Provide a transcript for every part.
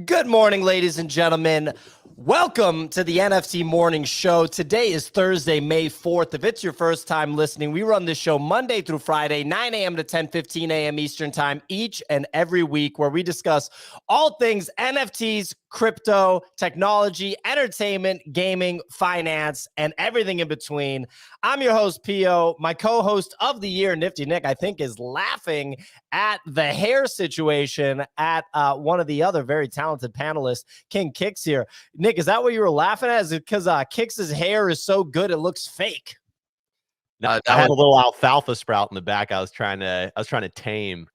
Good morning, ladies and gentlemen. Welcome to the NFT Morning Show. Today is Thursday, May 4th. If it's your first time listening, we run this show Monday through Friday, 9 a.m. to 10:15 a.m. Eastern Time, each and every week, where we discuss all things NFTs, crypto, technology, entertainment, gaming, finance, and everything in between. I'm your host, P.O. My co-host of the year, Nifty Nick, I think is laughing at the hair situation at one of the other very talented panelists, King Kicks here. Nick, is that what you were laughing at? Is it because Kicks' hair is so good it looks fake? No, I had a little alfalfa sprout in the back. I was trying to tame,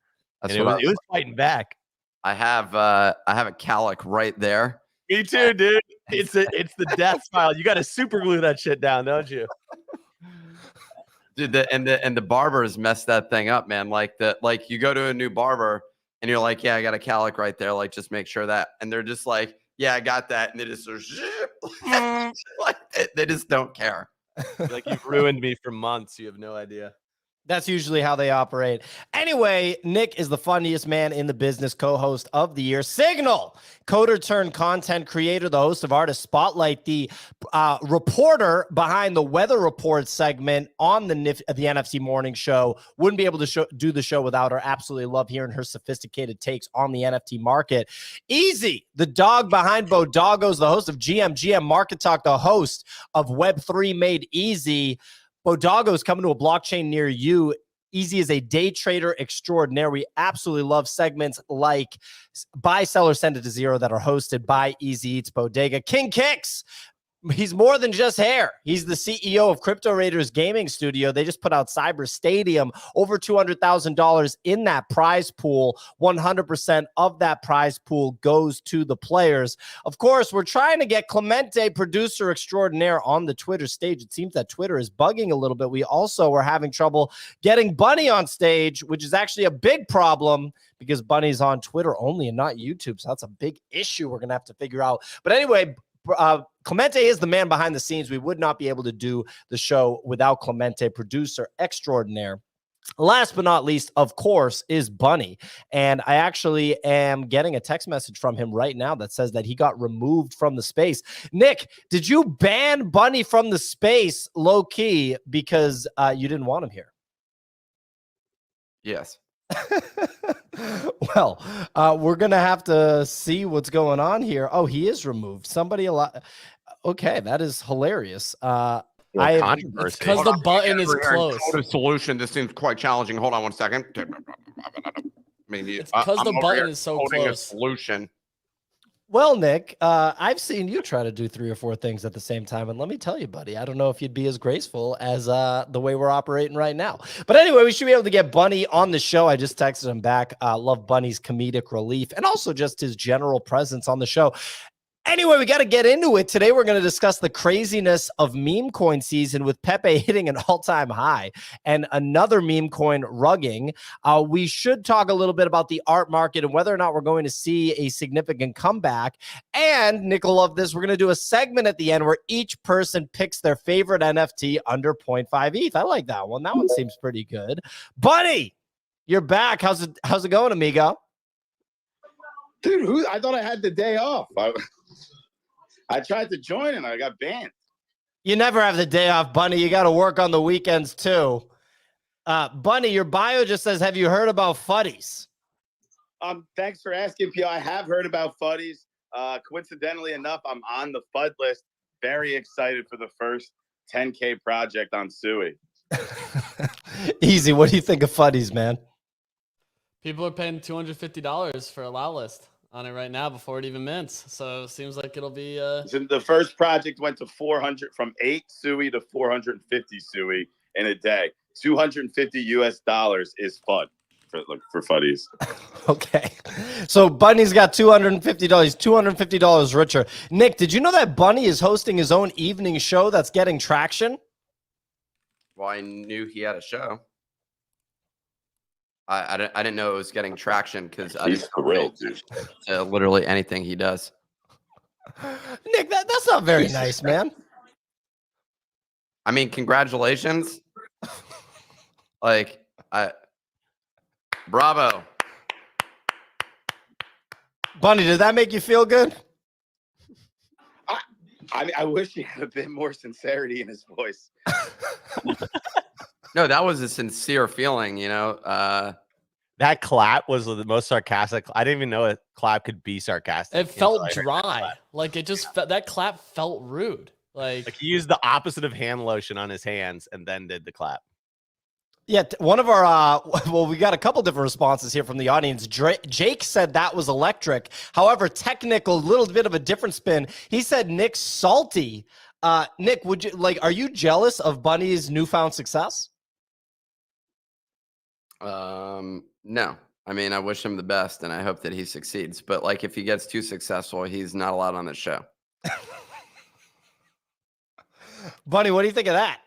and it was fighting back. I have a calic right there. Me too, dude. It's the death smile. You got to super glue that shit down, don't you? Dude, the barbers messed that thing up, man. Like you go to a new barber and you're like, yeah, I got a calic right there. Like, just make sure that, and they're just like, yeah, I got that, and they just sort of like they just don't care. Like, you've ruined me for months. You have no idea. That's usually how they operate. Anyway, Nick is the funniest man in the business, co-host of the year. Signal, coder turned content creator, the host of Artist Spotlight, the reporter behind the Weather Report segment on the NFC Morning Show. Wouldn't be able to do the show without her. Absolutely love hearing her sophisticated takes on the NFT market. Easy, the dog behind Bodogos, the host of GM Market Talk, the host of Web3 Made Easy. Bodago is coming to a blockchain near you. Easy is a day trader extraordinaire. We absolutely love segments like Buy, Sell, or Send It to Zero that are hosted by Easy Eats Bodega. King Kicks. He's more than just hair. He's the CEO of Crypto Raiders Gaming Studio. They just put out Cyber Stadium, over $200,000 in that prize pool. 100% of that prize pool goes to the players. Of course, we're trying to get Clemente, producer extraordinaire, on the Twitter stage. It seems that Twitter is bugging a little bit. We also were having trouble getting Bunny on stage, which is actually a big problem because Bunny's on Twitter only and not YouTube. So that's a big issue we're going to have to figure out. But anyway, Clemente is the man behind the scenes. We would not be able to do the show without Clemente, producer extraordinaire. Last but not least, of course, is Bunny. And I actually am getting a text message from him right now that says that he got removed from the space. Nick, did you ban Bunny from the space low-key because you didn't want him here? Yes. Well, we're gonna have to see what's going on here. Oh, he is removed. Somebody okay, that is hilarious. Controversy. Because the button is close. Solution. This seems quite challenging. Hold on one second. Maybe it's because the button is so close. A solution. Well, Nick, I've seen you try to do 3 or 4 things at the same time, and let me tell you, buddy, I don't know if you'd be as graceful as the way we're operating right now. But anyway, we should be able to get Bunny on the show. I just texted him back. Love Bunny's comedic relief and also just his general presence on the show. Anyway, we got to get into it. Today, we're going to discuss the craziness of meme coin season with Pepe hitting an all-time high and another meme coin rugging. We should talk a little bit about the art market and whether or not we're going to see a significant comeback. And, Nick will love this, we're going to do a segment at the end where each person picks their favorite NFT under 0.5 ETH. I like that one. That one seems pretty good. Bunny, you're back. How's it going, amigo? Dude, I thought I had the day off. I tried to join and I got banned. You never have the day off, Bunny. You got to work on the weekends too. Bunny, your bio just says, have you heard about Fuddies? Thanks for asking, P. I have heard about Fuddies. Coincidentally enough, I'm on the FUD list. Very excited for the first 10K project on Sui. Easy. What do you think of Fuddies, man? People are paying $250 for a allow list on it right now before it even mints. So it seems like it'll be So the first project went to 400, from 8 Sui to 450 Sui in a day. $250 is FUD for Fuddies. Okay. So Bunny's got $250. $250 richer. Nick, did you know that Bunny is hosting his own evening show that's getting traction? Well, I knew he had a show. I didn't know it was getting traction because He's thrilled, dude. Literally anything he does. Nick, that's not very nice, man. I mean, congratulations. Bravo. Bunny, did that make you feel good? I wish he had a bit more sincerity in his voice. No, that was a sincere feeling, you know. That clap was the most sarcastic. I didn't even know a clap could be sarcastic. It felt dry. Like it just that clap felt rude. Like he used the opposite of hand lotion on his hands and then did the clap. Yeah, one of our, well, we got a couple different responses here from the audience. Jake said that was electric. However, technical, little bit of a different spin. He said Nick's salty. Nick, are you jealous of Bunny's newfound success? No. I mean, I wish him the best and I hope that he succeeds. But like, if he gets too successful, he's not allowed on the show. Bunny, what do you think of that?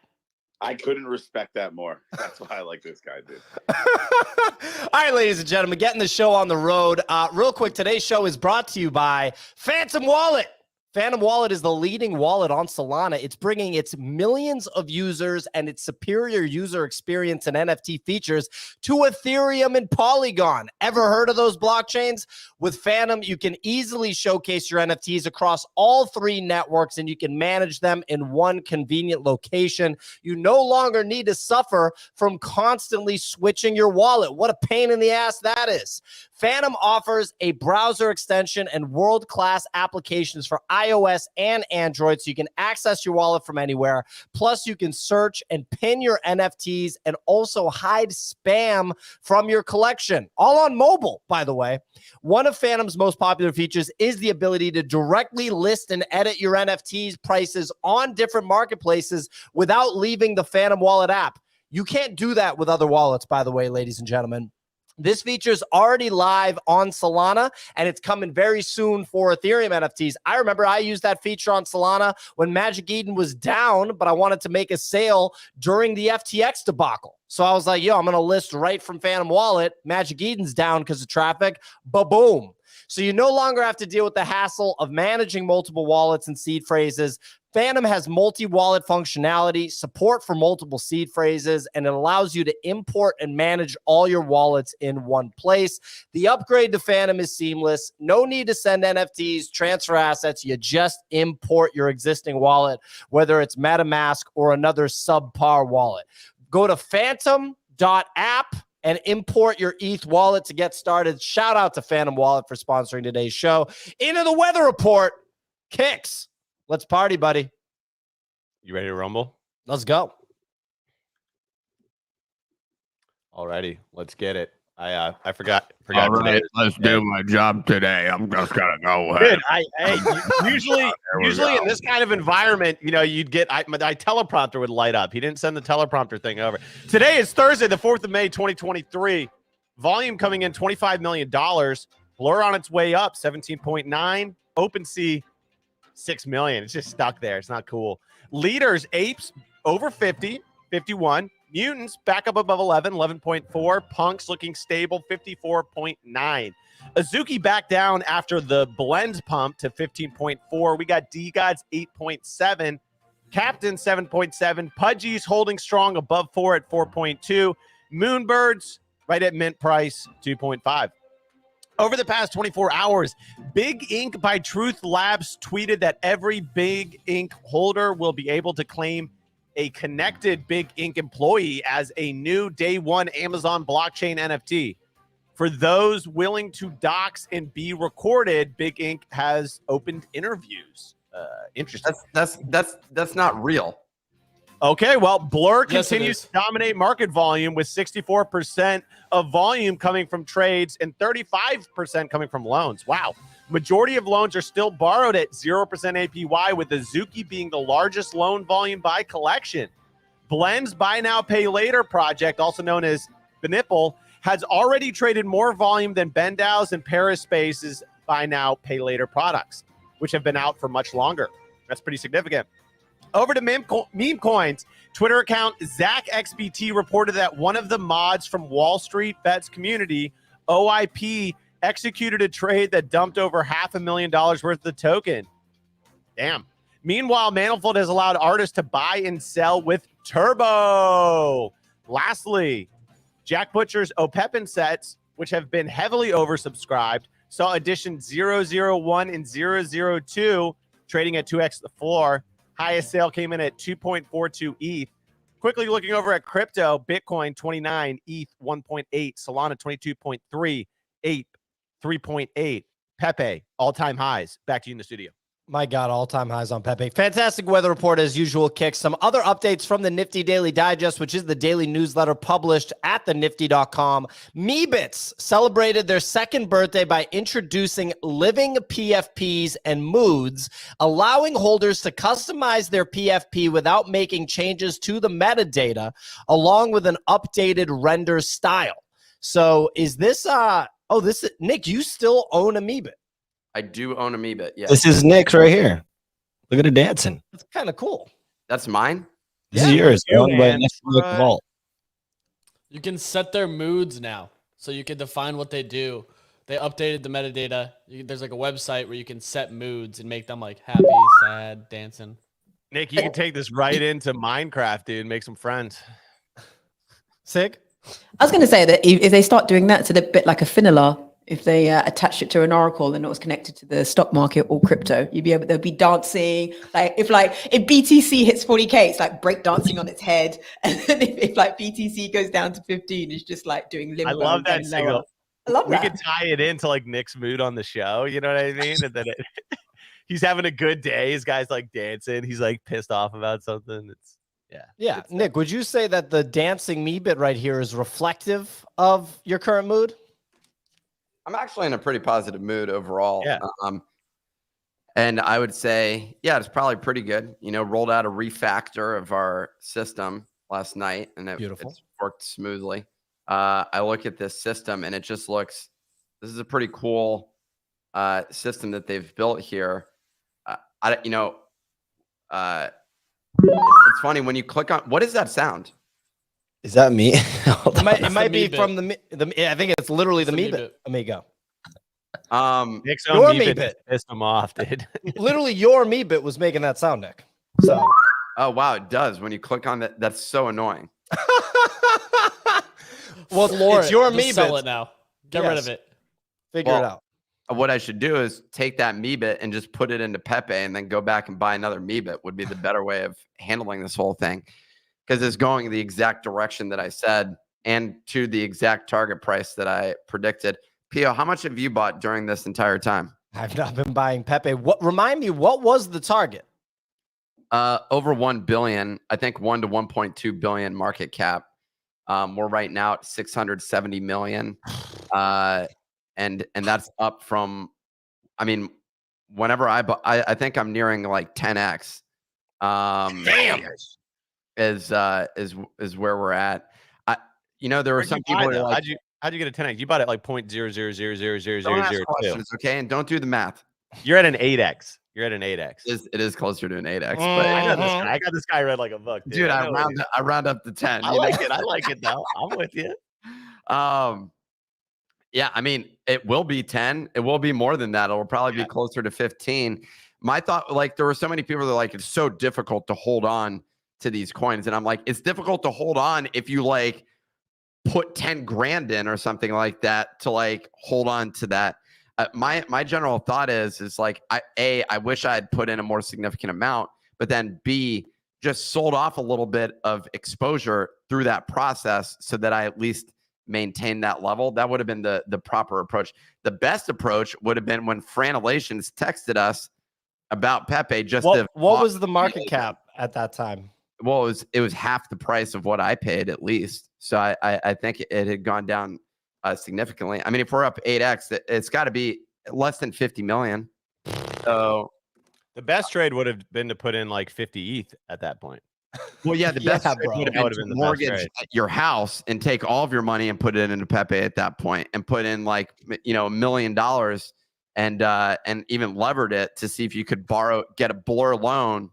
I couldn't respect that more. That's why I like this guy, dude. All right, ladies and gentlemen, getting the show on the road. Real quick, today's show is brought to you by Phantom Wallet. Phantom Wallet is the leading wallet on Solana. It's bringing its millions of users and its superior user experience and NFT features to Ethereum and Polygon. Ever heard of those blockchains? With Phantom, you can easily showcase your NFTs across all three networks, and you can manage them in one convenient location. You no longer need to suffer from constantly switching your wallet. What a pain in the ass that is. Phantom offers a browser extension and world-class applications for iOS and Android, so you can access your wallet from anywhere. Plus, you can search and pin your NFTs and also hide spam from your collection. All on mobile, by the way. One of Phantom's most popular features is the ability to directly list and edit your NFTs prices on different marketplaces without leaving the Phantom Wallet app. You can't do that with other wallets, by the way, ladies and gentlemen. This feature is already live on Solana, and it's coming very soon for Ethereum NFTs. I remember I used that feature on Solana when Magic Eden was down, but I wanted to make a sale during the FTX debacle. So I was like, yo, I'm going to list right from Phantom Wallet. Magic Eden's down because of traffic. Ba-boom. So you no longer have to deal with the hassle of managing multiple wallets and seed phrases. Phantom has multi-wallet functionality, support for multiple seed phrases, and it allows you to import and manage all your wallets in one place. The upgrade to Phantom is seamless. No need to send NFTs, transfer assets. You just import your existing wallet, whether it's MetaMask or another subpar wallet. Go to phantom.app and import your ETH wallet to get started. Shout out to Phantom Wallet for sponsoring today's show. Into the weather report. Kicks. Let's party, buddy. You ready to rumble? Let's go. Alrighty, let's get it. I forgot. All right, today. let's do my job today. I'm just gonna go Dude, ahead. usually in this kind of environment, you know, you'd get my teleprompter would light up. He didn't send the teleprompter thing over. Today is Thursday, the 4th of May, 2023. Volume coming in $25 million. Blur on its way up, 17.9. OpenSea, 6 million. It's just stuck there. It's not cool. Leaders, Apes over 50, 51. Mutants back up above 11, 11.4. Punks looking stable, 54.9. Azuki back down after the blend pump to 15.4. We got D-Gods 8.7. Captain 7.7. Pudgy's holding strong above 4 at 4.2. Moonbirds right at mint price 2.5. Over the past 24 hours, Big Ink by Truth Labs tweeted that every Big Ink holder will be able to claim a connected Big Ink employee as a new day one Amazon blockchain NFT. For those willing to dox and be recorded, Big Ink has opened interviews. Interesting. That's not real. Okay, well, Blur Yes, continues to dominate market volume with 64% of volume coming from trades and 35% coming from loans. Wow. Majority of loans are still borrowed at 0% APY, with Azuki being the largest loan volume by collection. Blend's Buy Now, Pay Later project, also known as Benipple, has already traded more volume than Bendow's and Paris Space's Buy Now, Pay Later products, which have been out for much longer. That's pretty significant. Over to meme coins. Twitter account ZachXBT reported that one of the mods from Wall Street Bets community, OIP, executed a trade that dumped over $500,000 worth of the token. Damn. Meanwhile, Manifold has allowed artists to buy and sell with Turbo. Lastly, Jack Butcher's OPEPE sets, which have been heavily oversubscribed, Saw edition 001 and 002 trading at 2x the floor. Highest sale came in at 2.42 ETH. Quickly looking over at crypto, Bitcoin 29, ETH 1.8, Solana 22.3, Ape 3.8, Pepe all-time highs. Back to you in the studio. My God, all-time highs on Pepe. Fantastic weather report as usual, Kick. Some other updates from the Nifty Daily Digest, which is the daily newsletter published at thenifty.com. Meebits celebrated their second birthday by introducing living PFPs and moods, allowing holders to customize their PFP without making changes to the metadata, along with an updated render style. So is this, Nick, you still own a Meebit? I do own a Meebit. Yeah. This is Nick's right here. Look at it dancing. It's kind of cool. That's mine. This is yours. you, Right man. next to the vault. You can set their moods now, so you can define what they do. They updated the metadata. There's like a website where you can set moods and make them like happy, sad, dancing. Nick, you can take this right into Minecraft, dude, and make some friends. Sig? I was going to say that if they start doing that, it's a bit like a Finala. If they attach it to an oracle and it was connected to the stock market or crypto, they'll be dancing. If BTC hits 40K, it's like break dancing on its head. And then if like BTC goes down to 15, it's just like doing limbo. I love that signal. I love that. We could tie it into like Nick's mood on the show. You know what I mean? And then he's having a good day. His guy's like dancing. He's like pissed off about something. Yeah. Nick, would you say that the dancing Meebit right here is reflective of your current mood? I'm actually in a pretty positive mood overall. Yeah. And I would say, yeah, it's probably pretty good. You know, rolled out a refactor of our system last night, and it's worked smoothly. I look at this system, and it just looks. This is a pretty cool system that they've built here. It's funny when you click on. What is that sound? Is that me? It might be Meebit. from the I think it's literally the It's a Meebit. Amigo. Nick's Your own Meebit. Meebit pissed him off, dude. Literally your Meebit was making that sound, Nick. So Oh wow, it does when you click on that. That's so annoying. well, Floor it's your Just sell Meebit. it now. Get rid of Yes. it. Figure it Well, out. What I should do is take that Meebit and just put it into Pepe and then go back and buy another Meebit would be the better way of handling this whole thing. Because it's going the exact direction that I said and to the exact target price that I predicted. Pio, how much have you bought during this entire time? I've not been buying Pepe. Remind me, what was the target? Over 1 billion, I think 1 to 1.2 billion market cap. We're right now at 670 million. And that's up from, I mean, whenever I think I'm nearing like 10x. Damn. Is where we're at. There were some people who are like, how'd you get a 10x? You bought it like don't ask 0.000000002. questions, okay? And don't do the math. You're at an 8x. You're at an 8x. It is closer to an 8x. I know But this guy. I got this guy read like a book, dude, I round up to 10. I like it. I like it though. I'm with you. Yeah, I mean, it will be 10. It will be more than that. It will probably be closer to 15. My thought, like, there were so many people that are like, it's so difficult to hold on to these coins. And I'm like, it's difficult to hold on if you like put 10 grand in or something like that to like hold on to that. My general thought is like, I wish I had put in a more significant amount, but then B, just sold off a little bit of exposure through that process so that I at least maintain that level. That would have been the proper approach. The best approach would have been when Franelations texted us about Pepe. What was the market cap at that time? Well, it was half the price of what I paid at least. So I think it had gone down significantly. I mean, if we're up 8x, it's got to be less than 50 million. So the best trade would have been to put in like 50 ETH at that point. Well, yeah, the best trade bro. would have That been would have to been the best mortgage trade. your house and take all of your money and put it into Pepe at that point and put in like, $1 million and even levered it to see if you could get a Blur loan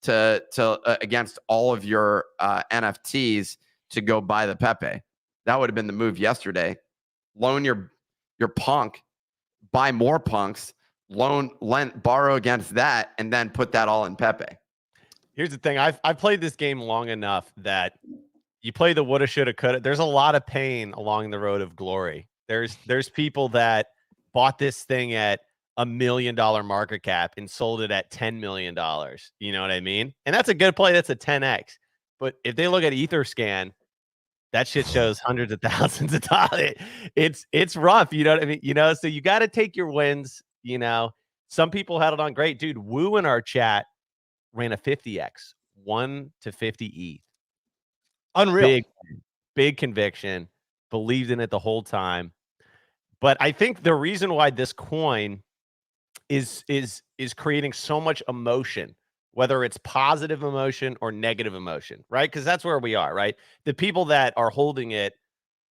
to against all of your NFTs to go buy the Pepe. That would have been the move yesterday. Loan your punk, buy more punks, borrow against that, and then put that all in Pepe. Here's the thing. I've played this game long enough that you play the woulda, shoulda, coulda. There's a lot of pain along the road of glory. There's people that bought this thing at $1 million market cap and sold it at $10 million. You know what I mean? And that's a good play. That's a 10x. But if they look at EtherScan, that shit shows hundreds of thousands of dollars. It's rough. You know what I mean? You know, so you got to take your wins. You know, some people had it on great. Dude, Woo in our chat ran a 50x, 1 to 50 ETH. Unreal. Big conviction. Believed in it the whole time. But I think the reason why this coin is creating so much emotion, whether it's positive emotion or negative emotion, right? Because that's where we are, right? The people that are holding it,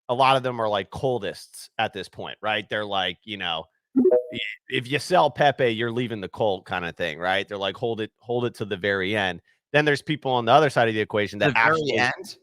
a lot of them are like cultists at this point, right? They're like, you know, if you sell Pepe, you're leaving the cult kind of thing, right? They're like, hold it to the very end. Then there's people on the other side of the equation that The very end.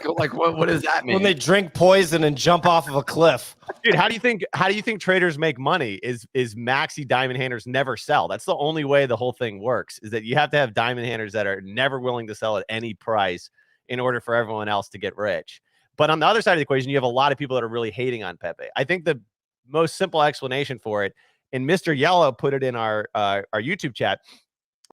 Like what does that mean? When they drink poison and jump off of a cliff. Dude, how do you think traders make money? Is maxi diamond handlers never sell? That's the only way the whole thing works, is that you have to have diamond handlers that are never willing to sell at any price in order for everyone else to get rich. But on the other side of the equation, you have a lot of people that are really hating on Pepe. I think the most simple explanation for it, and Mr. Yellow put it in our YouTube chat,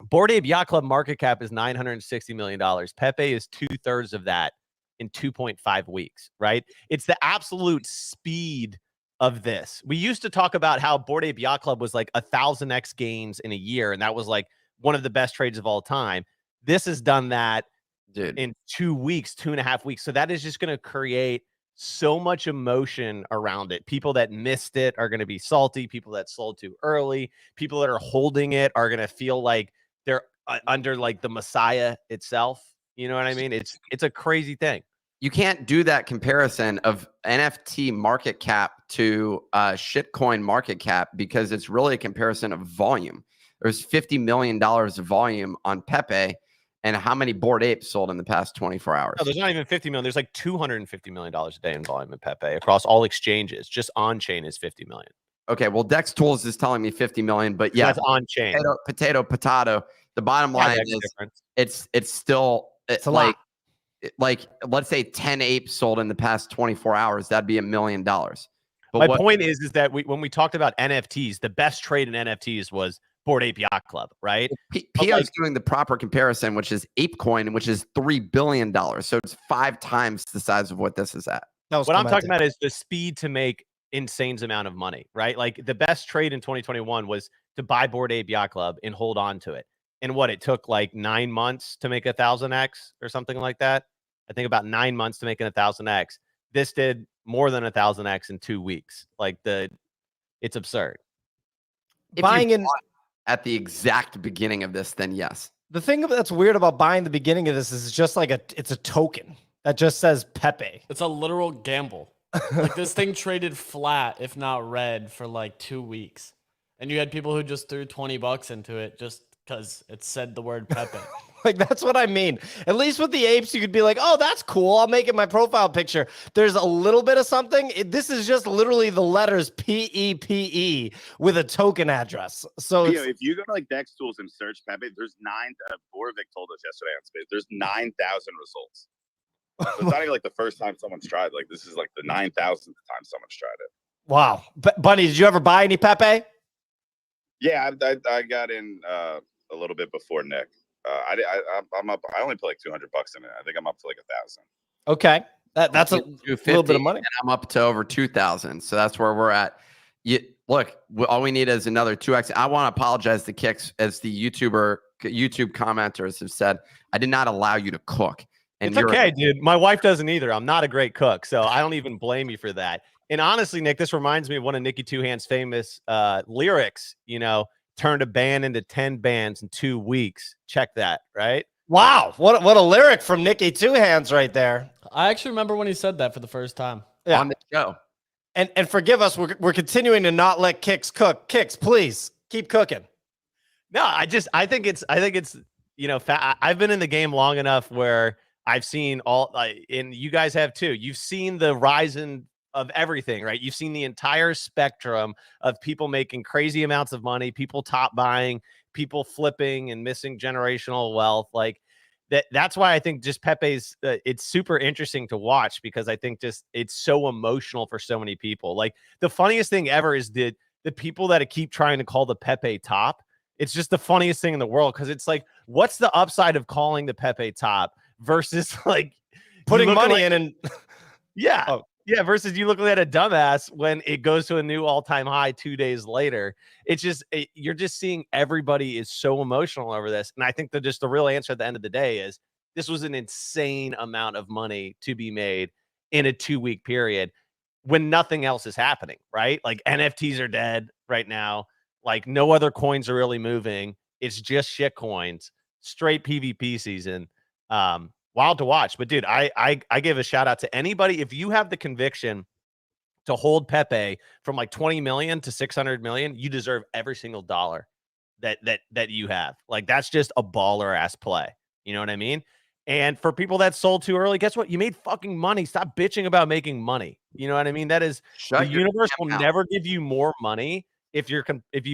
Bored Ape Yacht Club market cap is $960 million. Pepe is 2/3 of that in 2.5 weeks, right? It's the absolute speed of this. We used to talk about how Bored Ape Yacht Club was like 1,000x gains in a year, and that was like one of the best trades of all time. This has done that, dude, in 2 weeks, 2.5 weeks. So that is just going to create so much emotion around it. People that missed it are going to be salty. People that sold too early, people that are holding it are going to feel like they're under like the Messiah itself. You know what I mean? It's a crazy thing. You can't do that comparison of NFT market cap to shitcoin market cap, because it's really a comparison of volume. There's $50 million of volume on Pepe, and how many Bored Apes sold in the past 24 hours? No, there's not even 50 million. There's like $250 million a day in volume in Pepe across all exchanges. Just on chain is 50 million. Okay, well, Dex Tools is telling me 50 million, but yeah, that's on chain. Potato. The bottom line is it's still like let's say 10 apes sold in the past 24 hours. That'd be $1 million. But my point is that when we talked about NFTs, the best trade in NFTs was Bored Ape Yacht Club, right? Pio is doing the proper comparison, which is ApeCoin, which is $3 billion. So it's 5 times the size of what this is at. What I'm talking about is the speed to make insane amount of money, right? Like the best trade in 2021 was to buy Bored Ape Yacht Club and hold on to it. And what, it took like 9 months to make 1,000x or something like that. I think about 9 months to make an 1,000x. This did more than 1,000x in 2 weeks. Like it's absurd. Buying in at the exact beginning of this, then yes. The thing that's weird about buying the beginning of this is it's just like it's a token that just says Pepe. It's a literal gamble. Like this thing traded flat, if not red, for like 2 weeks. And you had people who just threw $20 into it just because it said the word Pepe. Like, that's what I mean. At least with the apes, you could be like, oh, that's cool. I'll make it my profile picture. There's a little bit of something. This is just literally the letters PEPE with a token address. So if you go to like Dex Tools and search Pepe, there's Borvik told us yesterday on Space, there's 9,000 results. So it's not even like the first time someone's tried. Like, this is like the 9,000th time someone's tried it. Wow. Bunny, did you ever buy any Pepe? Yeah, I got in a little bit before Nick. I'm up. I only put like $200 in it. I think I'm up to like 1,000. Okay, that's a little bit of money. And I'm up to over 2,000. So that's where we're at. Look, all we need is another 2x. I want to apologize to Kicks, as the YouTube commenters have said. I did not allow you to cook. And it's okay, dude. My wife doesn't either. I'm not a great cook, so I don't even blame you for that. And honestly, Nick, this reminds me of one of Nicky Two Hands' famous lyrics. You know, turned a band into 10 bands in 2 weeks. Check that, right? Wow, what a lyric from Nicky Two Hands right there. I actually remember when he said that for the first time on the show. And forgive us, we're continuing to not let Kicks cook. Kicks, please keep cooking. No, I think it's you know, I've been in the game long enough where I've seen and you guys have too. You've seen the rise of everything, right? You've seen the entire spectrum of people making crazy amounts of money, people top buying, people flipping and missing generational wealth. Like, that's why I think just Pepe's it's super interesting to watch, because I think just it's so emotional for so many people. Like the funniest thing ever is the people that keep trying to call the Pepe top. It's just the funniest thing in the world, because it's like, what's the upside of calling the Pepe top versus like Putting money in and yeah. Oh. Yeah, versus you looking at a dumbass when it goes to a new all-time high 2 days later. It's just you're just seeing everybody is so emotional over this. And I think that just the real answer at the end of the day is this was an insane amount of money to be made in a 2-week period when nothing else is happening, right? Like NFTs are dead right now. Like no other coins are really moving. It's just shit coins, straight PvP season. Wild to watch. But dude, I give a shout out to anybody. If you have the conviction to hold Pepe from like 20 million to 600 million, you deserve every single dollar that you have. Like that's just a baller ass play. You know what I mean? And for people that sold too early, guess what? You made fucking money. Stop bitching about making money. You know what I mean? That is the universe will never give you more money if you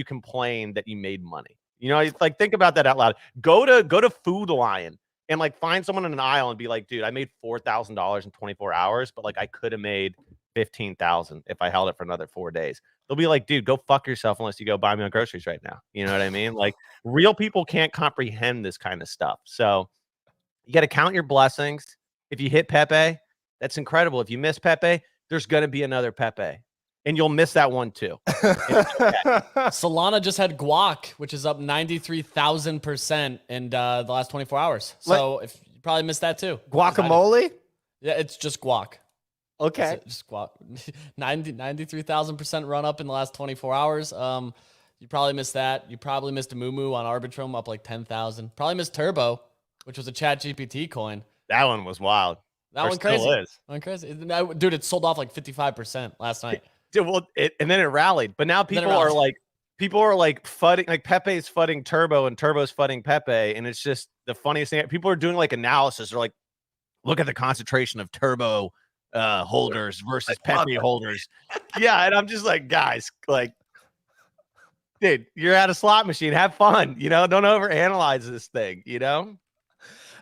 complain that you made money. You know, it's like, think about that out loud. Go to Food Lion and like find someone in an aisle and be like, dude, I made $4,000 in 24 hours, but like I could have made 15,000 if I held it for another 4 days. They'll be like, dude, go fuck yourself unless you go buy me on groceries right now. You know what I mean? Like real people can't comprehend this kind of stuff. So you got to count your blessings. If you hit Pepe, that's incredible. If you miss Pepe, there's going to be another Pepe. And you'll miss that one too. Solana just had guac, which is up 93,000% in the last 24 hours. So if you probably missed that too. Guacamole? Yeah, it's just guac. Okay. It's just guac. 93,000% run up in the last 24 hours. You probably missed that. You probably missed a Moo on Arbitrum up like 10,000. Probably missed Turbo, which was a ChatGPT coin. That one was wild. That one crazy. One crazy. Dude, it sold off like 55% last night. Dude, well, and then it rallied. But now people are like fudding, like Pepe's fudding Turbo and Turbo's fudding Pepe. And it's just the funniest thing. People are doing like analysis. They're like, look at the concentration of Turbo holders versus Pepe holders. Yeah. And I'm just like, guys, like, dude, you're at a slot machine. Have fun. You know, don't overanalyze this thing, you know?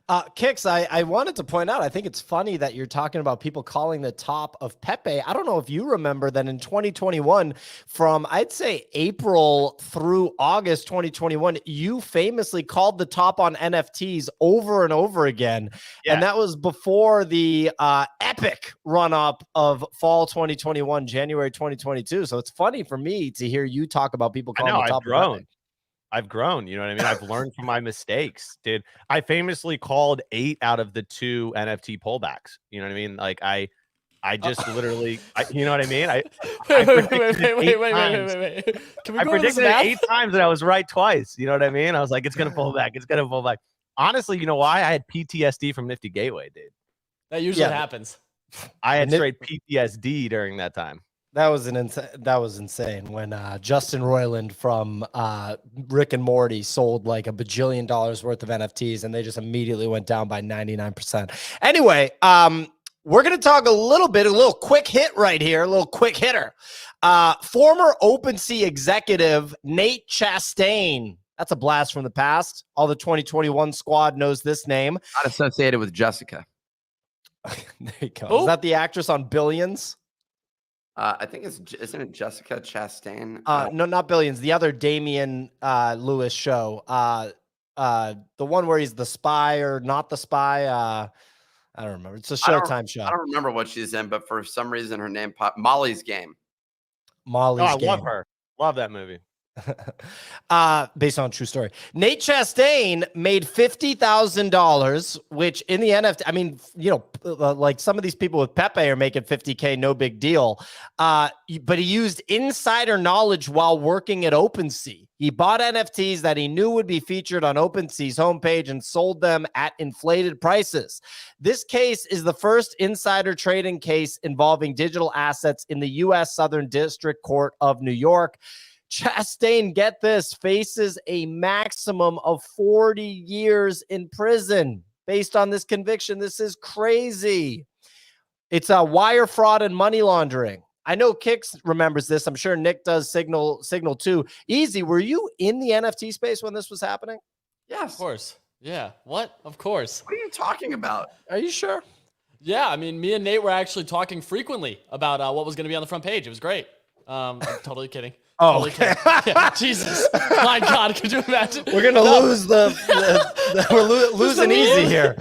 Kix, I wanted to point out, I think it's funny that you're talking about people calling the top of Pepe. I don't know if you remember that in 2021, from I'd say April through August 2021, you famously called the top on NFTs over and over again. Yeah. And that was before the epic run up of fall 2021, January 2022. So it's funny for me to hear you talk about people calling the top of Pepe. I've grown, you know what I mean? I've learned from my mistakes, dude. I famously called 8 out of the 2 NFT pullbacks. You know what I mean? Like I just literally, you know what I mean? Wait. Can we go predicted it 8 times and I was right twice. You know what I mean? I was like, it's going to pull back. It's going to pull back. Honestly, you know why? I had PTSD from Nifty Gateway, dude. That usually happens. I had straight PTSD during that time. That was insane when Justin Roiland from Rick and Morty sold like $1 bajillion worth of NFTs and they just immediately went down by 99%. Anyway, we're going to talk a little quick hit right here, a little quick hitter. Former OpenSea executive Nate Chastain. That's a blast from the past. All the 2021 squad knows this name. Not associated with Jessica. There you go. Oh. Is that the actress on Billions? I think isn't it Jessica Chastain? No, not Billions. The other Damian Lewis show. The one where he's the spy or not the spy. I don't remember. It's a Showtime show. I don't remember what she's in, but for some reason her name popped. Molly's Game. Molly's Game. I love her. Love that movie. Based on a true story. Nate Chastain made $50,000, which in the NFT, I mean, you know, like some of these people with Pepe are making 50K, no big deal. But he used insider knowledge while working at OpenSea. He bought NFTs that he knew would be featured on OpenSea's homepage and sold them at inflated prices. This case is the first insider trading case involving digital assets in the U.S. Southern District Court of New York. Chastain, get this, faces a maximum of 40 years in prison based on this conviction. This is crazy. It's a wire fraud and money laundering. I know Kix remembers this. I'm sure Nick does. Signal too. Easy. Were you in the NFT space when this was happening? Yes, of course. Yeah. What? Of course. What are you talking about? Are you sure? Yeah. I mean, me and Nate were actually talking frequently about what was going to be on the front page. It was great. I'm totally kidding. Oh, Totally kidding. Yeah, Jesus. My God. Could you imagine? We're gonna lose we're losing easy here.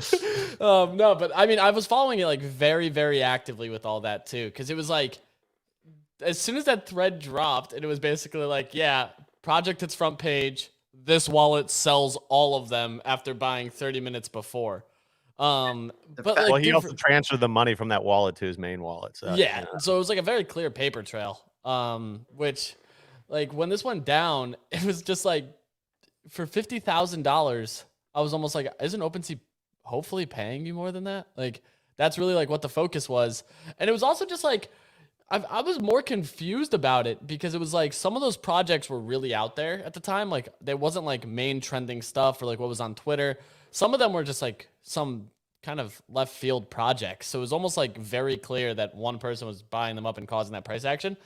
No, but I mean, I was following it like very, very actively with all that too, because it was like, as soon as that thread dropped, and it was basically like, yeah, project its front page. This wallet sells all of them after buying 30 minutes before. But like, Well, he dude, also transferred the money from that wallet to his main wallet. So, yeah, you know. so it was like a very clear paper trail. Which, like, when this went down, it was just like, for $50,000, I was almost like, isn't OpenSea hopefully paying you more than that? Like, that's really like what the focus was. And it was also just like, I was more confused about it because it was like some of those projects were really out there at the time. Like, there wasn't like main trending stuff or like what was on Twitter. Some of them were just like some kind of left field projects. So it was almost like very clear that one person was buying them up and causing that price action.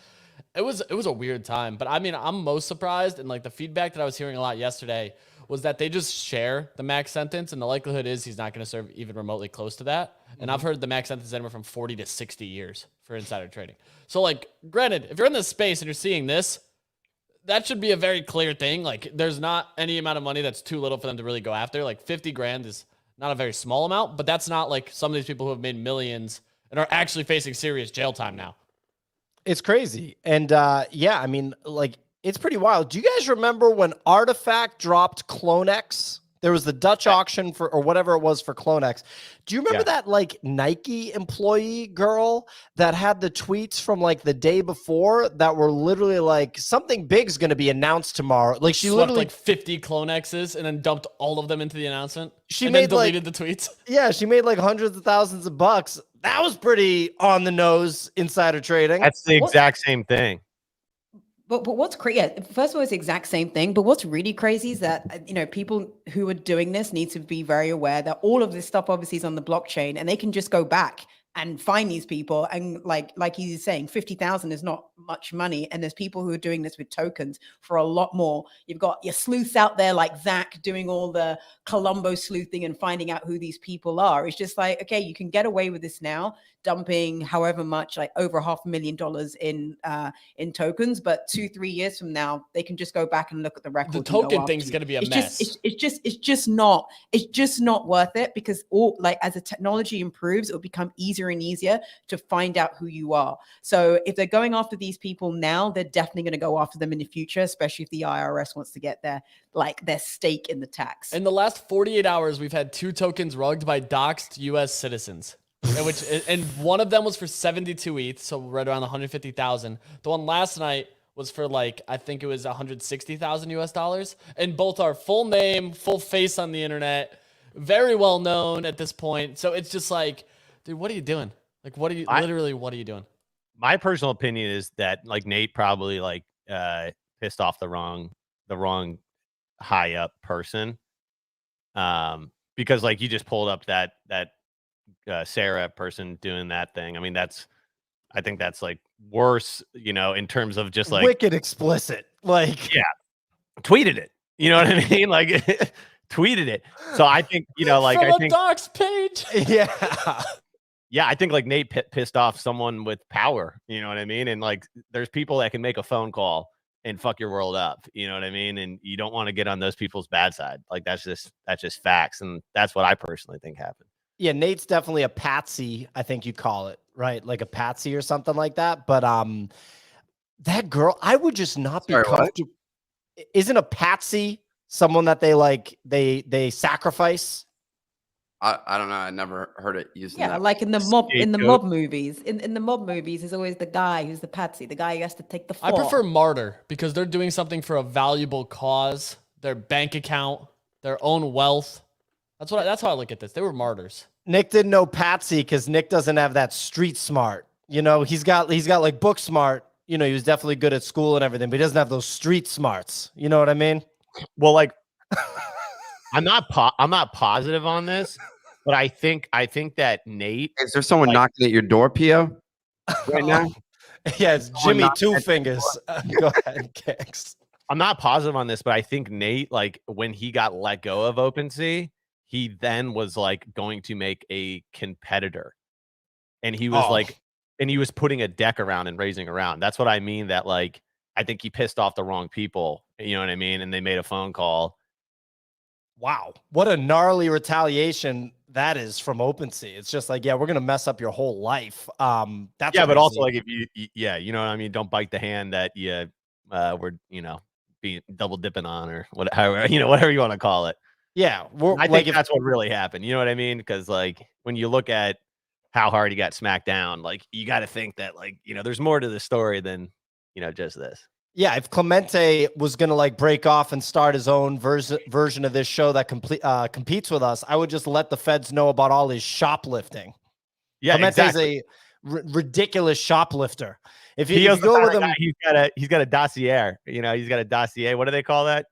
It was a weird time, but I mean, I'm most surprised, and like the feedback that I was hearing a lot yesterday was that they just share the max sentence, and the likelihood is he's not going to serve even remotely close to that. And I've heard the max sentence is anywhere from 40 to 60 years for insider trading. So like, granted, if you're in this space and you're seeing this, that should be a very clear thing. Like, there's not any amount of money that's too little for them to really go after. Like 50 grand is not a very small amount, but that's not like some of these people who have made millions and are actually facing serious jail time now. It's crazy. And yeah, I mean, like, it's pretty wild. Do you guys remember when Artifact dropped CloneX? There was the Dutch auction for, or whatever it was for CloneX. Do you remember that like Nike employee girl that had the tweets from like the day before that were literally like, something big's going to be announced tomorrow? Like, she Swept literally like 50 CloneXs and then dumped all of them into the announcement. She and made then deleted the tweets. Yeah, she made like hundreds of thousands of bucks. That was pretty on the nose insider trading. That's the exact same thing. But what's crazy? Yeah, first of all, it's the exact same thing. But what's really crazy is that people who are doing this need to be very aware that all of this stuff obviously is on the blockchain, and they can just go back and find these people. And like he's saying, 50,000 is not much money, and there's people who are doing this with tokens for a lot more. You've got your sleuths out there like Zach doing all the Columbo sleuthing and finding out who these people are. It's just like, okay, you can get away with this now, dumping however much, like over $500,000 in tokens, but 2-3 years from now they can just go back and look at the record. The token thing's going to be a mess. It's just not worth it, because as the technology improves, it'll become easier and easier to find out who you are. So if they're going after these people now, they're definitely going to go after them in the future, especially if the IRS wants to get their stake in the tax. In the last 48 hours, we've had 2 tokens rugged by doxed U.S. citizens. And one of them was for 72 ETH, so right around 150,000. The one last night was for I think it was 160,000 US dollars. And both are full name, full face on the internet, very well known at this point. So it's just like, dude, what are you doing? Like, what are you doing? My personal opinion is that Nate probably pissed off the wrong high up person. Because you just pulled up that Sarah person doing that thing. I mean, I think that's worse, in terms of just wicked explicit. Yeah, tweeted it. You know what I mean? Tweeted it. So I think, I think docs page. Yeah. Yeah, I think Nate pissed off someone with power. You know what I mean? And there's people that can make a phone call and fuck your world up. You know what I mean? And you don't want to get on those people's bad side. That's just facts. And that's what I personally think happened. Yeah, Nate's definitely a patsy, I think you call it, right? Like a patsy or something like that. But that girl, I would just not be comfortable. Isn't a patsy someone that they sacrifice? I don't know. I never heard it used. Yeah, like in the mob movies. In the mob movies, there's always the guy who's the patsy, the guy who has to take the fall. I prefer martyr, because they're doing something for a valuable cause, their bank account, their own wealth. That's how I look at this. They were martyrs. Nick didn't know patsy because Nick doesn't have that street smart. He's got book smart. He was definitely good at school and everything, but he doesn't have those street smarts. You know what I mean? Well, I'm not positive on this, but I think that Nate. Is there someone knocking at your door, Pio? Right now? Yeah, it's Jimmy Two Fingers. Go ahead, Kicks. I'm not positive on this, but I think Nate, when he got let go of OpenSea, he then was like going to make a competitor, and he was like, and he was putting a deck around and raising around. That's what I mean. That like, I think he pissed off the wrong people. You know what I mean? And they made a phone call. Wow, what a gnarly retaliation that is from OpenSea. It's just like, yeah, we're gonna mess up your whole life. That's Yeah, but crazy. also like if yeah, you know what I mean. Don't bite the hand that you were be double dipping on, or whatever whatever you want to call it. Yeah, I think that's what really happened. You know what I mean? Because like when you look at how hard he got smacked down, like you got to think that like there's more to the story than just this. Yeah, if Clemente was gonna like break off and start his own version of this show that competes with us, I would just let the feds know about all his shoplifting. Yeah, Clemente's exactly. a ridiculous shoplifter. If He you go with him, he's got a dossier. He's got a dossier. What do they call that?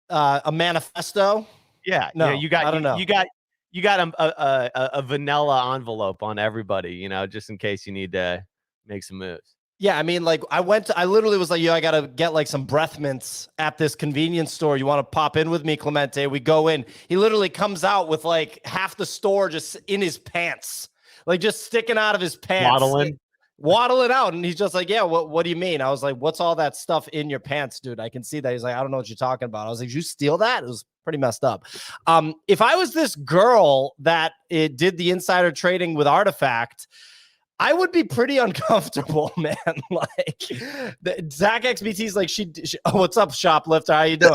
A manifesto. Yeah, no, you got. I don't know. You got a vanilla envelope on everybody. Just in case you need to make some moves. Yeah, I mean, like I literally was like, yo, I got to get like some breath mints at this convenience store. You want to pop in with me, Clemente? We go in. He literally comes out with like half the store just in his pants, like just sticking out of his pants. Waddling out. And he's just like, yeah, what do you mean? I was like, what's all that stuff in your pants, dude? I can see that. He's like, I don't know what you're talking about. I was like, did you steal that? It was pretty messed up. If I was this girl that did the insider trading with Artifact, I would be pretty uncomfortable, man. Like Zach XBT's like, oh, what's up, shoplifter? How you doing?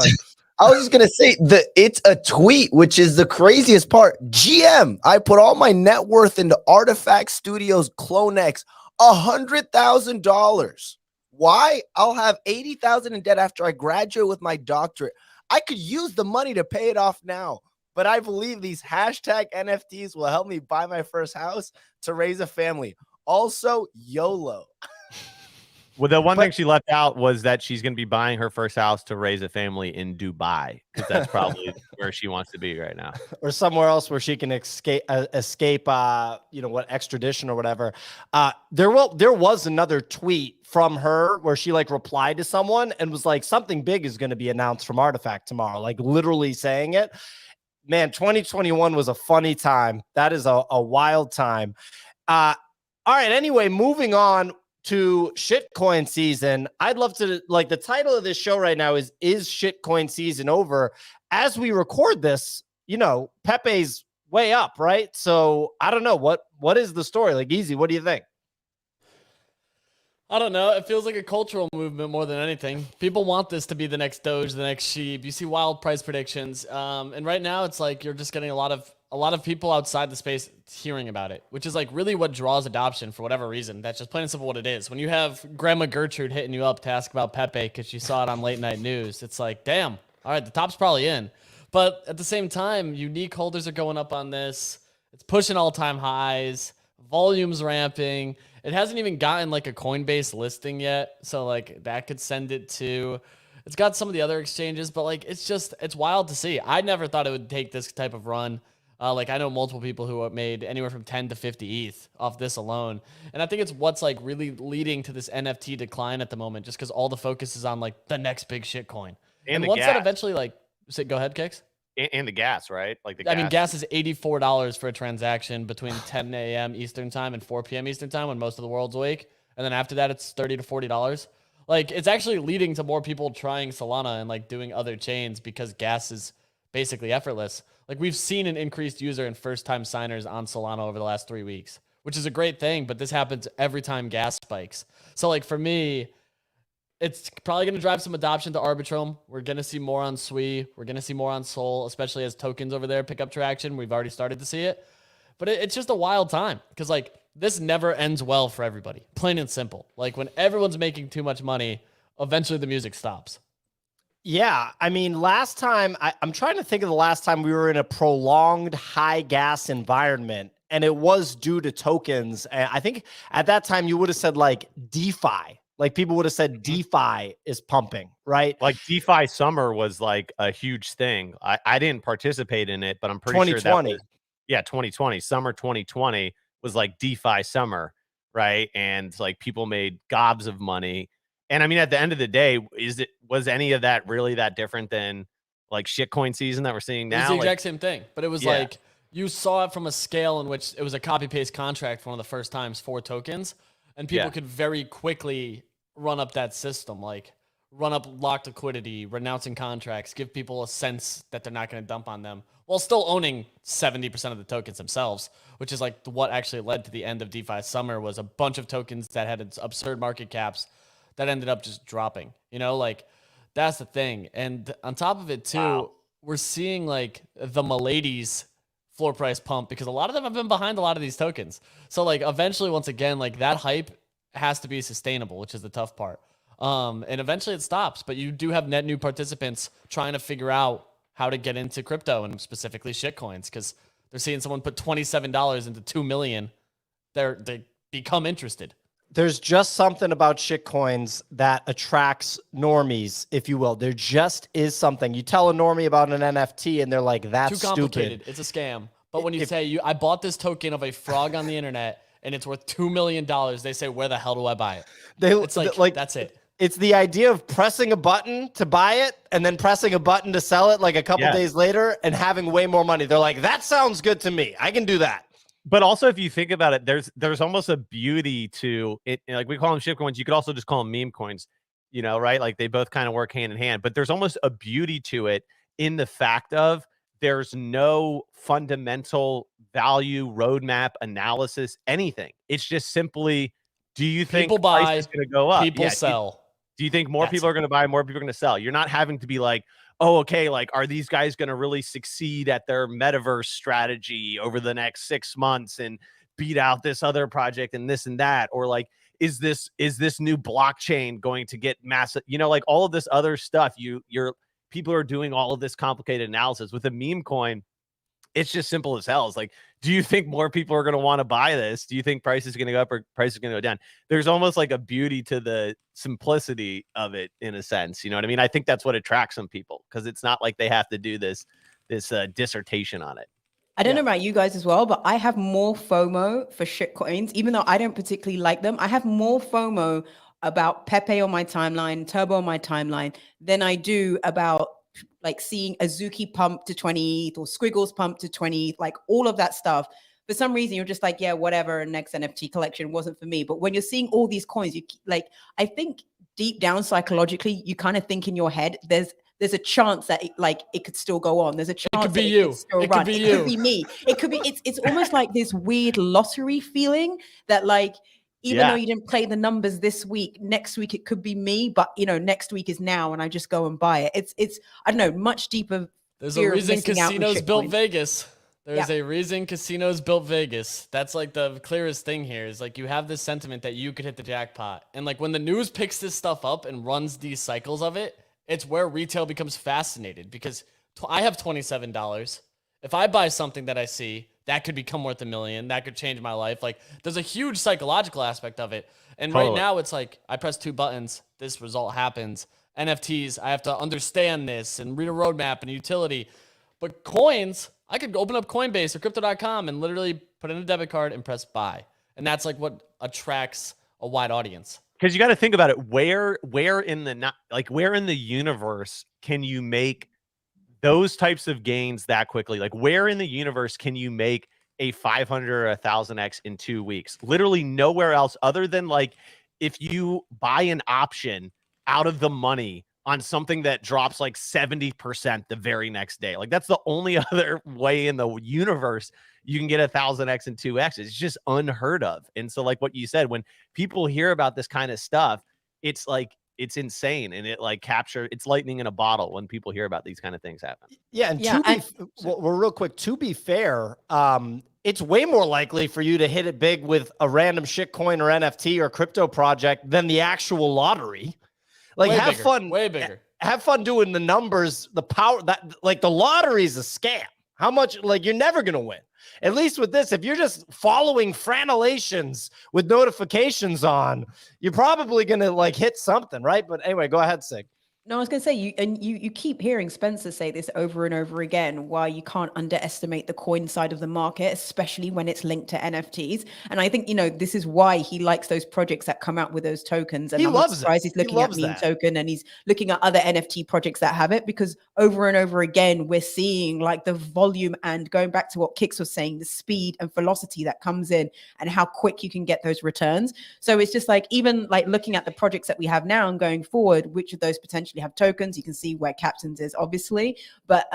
I was just gonna say it's a tweet, which is the craziest part. GM, I put all my net worth into Artifact Studios CloneX, $100,000. Why? I'll have $80,000 in debt after I graduate with my doctorate. I could use the money to pay it off now, but I believe these hashtag NFTs will help me buy my first house to raise a family. Also, YOLO. Well, the one thing she left out was that she's going to be buying her first house to raise a family in Dubai, because that's probably where she wants to be right now, or somewhere else where she can escape, extradition or whatever. There was another tweet from her where she like replied to someone and was like, something big is going to be announced from Artifact tomorrow, like literally saying it. Man, 2021 was a funny time. That is a wild time. All right. Anyway, moving on to shitcoin season. I'd love to, like, the title of this show right now is shitcoin season over? As we record this, PEPE's way up, right? So I don't know what is the story. Like, Easy, what do you think? I don't know. It feels like a cultural movement more than anything. People want this to be the next Doge, the next Sheep. You see wild price predictions, and right now it's like you're just getting a lot of people outside the space hearing about it, which is like really what draws adoption for whatever reason. That's just plain and simple what it is. When you have Grandma Gertrude hitting you up to ask about PEPE because she saw it on late night news, it's like, damn, all right, the top's probably in. But at the same time, unique holders are going up on this. It's pushing all-time highs. Volume's ramping. It hasn't even gotten like a Coinbase listing yet, so like that could send it to. It's got some of the other exchanges, but like it's wild to see. I never thought it would take this type of run. Like I know multiple people who have made anywhere from 10 to 50 ETH off this alone, and I think it's what's like really leading to this NFT decline at the moment, just because all the focus is on like the next big shit coin. And once that eventually go ahead, Kicks. And the gas, right? Like the gas. I mean, gas is $84 for a transaction between 10 a.m. Eastern time and 4 p.m. Eastern time when most of the world's awake. And then after that, it's $30 to $40. Like, it's actually leading to more people trying Solana and like doing other chains because gas is basically effortless. Like, we've seen an increased user and first-time signers on Solana over the last 3 weeks, which is a great thing. But this happens every time gas spikes. So, like, for me, it's probably going to drive some adoption to Arbitrum. We're going to see more on Sui. We're going to see more on Sol, especially as tokens over there pick up traction. We've already started to see it. But it's just a wild time because, like, this never ends well for everybody. Plain and simple. Like, when everyone's making too much money, eventually the music stops. Yeah. I mean, last time, I'm trying to think of the last time we were in a prolonged high gas environment, and it was due to tokens. And I think at that time you would have said, like, DeFi. Like, people would have said DeFi is pumping, right? Like DeFi summer was like a huge thing. I didn't participate in it, but I'm pretty sure that was, 2020, summer 2020 was like DeFi summer, right? And like people made gobs of money. And I mean, at the end of the day, was any of that really that different than like shitcoin season that we're seeing It was now. the Like, exact same thing, but it was Yeah. like you saw it from a scale in which it was a copy paste contract for one of the first times for tokens, and people Yeah. could very quickly run up that system, like run up locked liquidity, renouncing contracts, give people a sense that they're not going to dump on them while still owning 70% of the tokens themselves, which is like what actually led to the end of DeFi summer was a bunch of tokens that had absurd market caps that ended up just dropping, you know, like that's the thing. And on top of it too, we're seeing like the Milady's floor price pump because a lot of them have been behind a lot of these tokens. So like eventually, once again, like that hype has to be sustainable, which is the tough part. And eventually it stops, but you do have net new participants trying to figure out how to get into crypto and specifically shitcoins because they're seeing someone put $27 into 2 million. They become interested. There's just something about shitcoins that attracts normies, if you will. There just is something. You tell a normie about an NFT and they're like, that's Too complicated. stupid. It's a scam. But when you say I bought this token of a frog on the internet and it's worth $2 million, they say, where the hell do I buy it? It's like that's it. It's the idea of pressing a button to buy it and then pressing a button to sell it like a couple days later and having way more money. They're like, that sounds good to me. I can do that. But also, if you think about it, there's almost a beauty to it. Like we call them shitcoins, you could also just call them meme coins, you know, right? Like they both kind of work hand in hand. But there's almost a beauty to it in the fact of there's no fundamental value, roadmap, analysis, anything. It's just simply, do you think People price buy, is going to go up? people sell. Do you think more people are going to buy, more people are going to sell? You're not having to be like, oh, okay, like, are these guys going to really succeed at their metaverse strategy over the next 6 months and beat out this other project and this and that? Or like, is this new blockchain going to get massive, you know, like all of this other stuff, people are doing all of this complicated analysis. With a meme coin, it's just simple as hell. It's like, do you think more people are going to want to buy this? Do you think price is going to go up or price is going to go down? There's almost like a beauty to the simplicity of it in a sense. You know what I mean? I think that's what attracts some people because it's not like they have to do this dissertation on it. I don't know about you guys as well, but I have more FOMO for shitcoins, even though I don't particularly like them. I have more FOMO about Pepe on my timeline, Turbo on my timeline, than I do about like seeing Azuki pump to 20th or Squiggles pump to 20th, like all of that stuff. For some reason, you're just like, yeah, whatever. Next NFT collection wasn't for me. But when you're seeing all these coins, you like, I think deep down psychologically, you kind of think in your head, there's a chance that it could still go on. There's a chance it could be that you. It could still it run. could be it you. could be me. It could be. It's almost like this weird lottery feeling that like. Even though you didn't play the numbers this week, next week it could be me, but you know, next week is now and I just go and buy it. It's I don't know, much deeper. There's a reason casinos built Vegas. There's a reason casinos built Vegas. That's like the clearest thing here is like you have this sentiment that you could hit the jackpot. And like when the news picks this stuff up and runs these cycles of it, it's where retail becomes fascinated because I have $27. If I buy something that I see, that could become worth $1 million. That could change my life. Like there's a huge psychological aspect of it. And right now it's like I press 2 buttons. This result happens. NFTs, I have to understand this and read a roadmap and a utility. But coins, I could open up Coinbase or crypto.com and literally put in a debit card and press buy. And that's like what attracts a wide audience. Because you got to think about it. Where in the universe can you make those types of gains that quickly? Like where in the universe can you make a 500 or 1000x in 2 weeks? Literally nowhere else other than like if you buy an option out of the money on something that drops like 70% the very next day. Like that's the only other way in the universe you can get 1000x and 2x. It's just unheard of. And so like what you said, when people hear about this kind of stuff, it's like, it's insane. And it like it's lightning in a bottle when people hear about these kind of things happen. Yeah. And well, real quick, to be fair, it's way more likely for you to hit it big with a random shitcoin or NFT or crypto project than the actual lottery. Like have fun, way bigger. Have fun doing the numbers, the power that like the lottery is a scam. How much like you're never going to win. At least with this, if you're just following franillations with notifications on, you're probably going to like hit something, right? But anyway, go ahead, Sig. No, I was going to say you keep hearing Spencer say this over and over again, why you can't underestimate the coin side of the market, especially when it's linked to NFTs. And I think, this is why he likes those projects that come out with those tokens. And He I'm not loves surprised it. he's He looking at loves meme that. token and he's looking at other NFT projects that have it, because over and over again, we're seeing like the volume and going back to what Kix was saying, the speed and velocity that comes in and how quick you can get those returns. So it's just like, even like looking at the projects that we have now and going forward, which of those potentially have tokens, you can see where Captains is obviously, but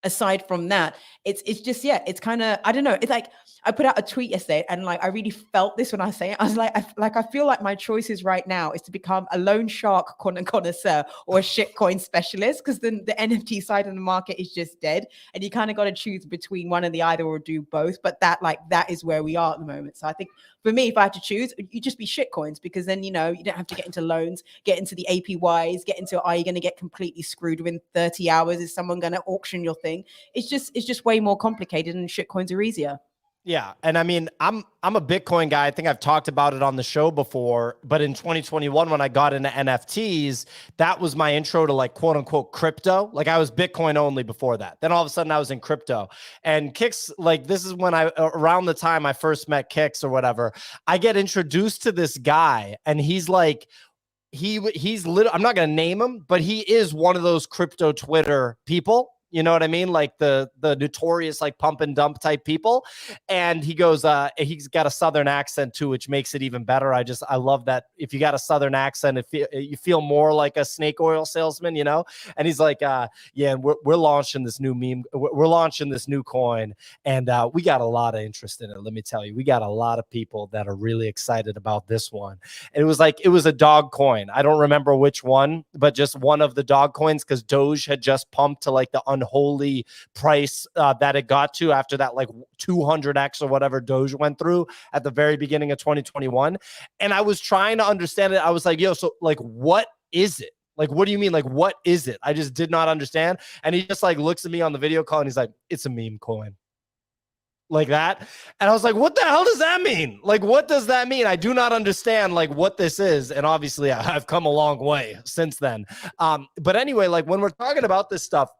aside from that, it's just, yeah, it's kind of, I don't know, it's like I put out a tweet yesterday and like I really felt this when I say it. I was like, I feel like my choices right now is to become a loan shark connoisseur or a shitcoin specialist, because then the NFT side of the market is just dead and you kind of got to choose between one or the either, or do both. But that is where we are at the moment. So I think for me, if I had to choose, you just be shitcoins, because then you don't have to get into loans, get into the APYs, get into, are you going to get completely screwed within 30 hours? Is someone going to auction your thing? It's just way more complicated, and shitcoins are easier. Yeah, and I mean, I'm a Bitcoin guy. I think I've talked about it on the show before, but in 2021, when I got into NFTs, that was my intro to like quote unquote crypto. Like I was Bitcoin only before that. Then all of a sudden I was in crypto. And Kix, like this is when around the time I first met Kix or whatever, I get introduced to this guy, and he's like, he's literally, I'm not going to name him, but he is one of those crypto Twitter people. You know what I mean? Like the notorious like pump and dump type people. And he goes, he's got a Southern accent too, which makes it even better. I love that. If you got a Southern accent, you feel more like a snake oil salesman, And he's like, yeah, and we're launching this new meme. We're launching this new coin, and we got a lot of interest in it. Let me tell you, we got a lot of people that are really excited about this one. And it was a dog coin. I don't remember which one, but just one of the dog coins, because Doge had just pumped to like the unholy price that it got to after that like 200x or whatever Doge went through at the very beginning of 2021. And I was trying to understand it. I was like, yo, so like, what is it? Like, what do you mean? Like, what is it? I just did not understand. And he just like looks at me on the video call and he's like, it's a meme coin. Like that. And I was like, what the hell does that mean? Like, what does that mean? I do not understand like what this is. And obviously I've come a long way since then. But anyway, like when we're talking about this stuff,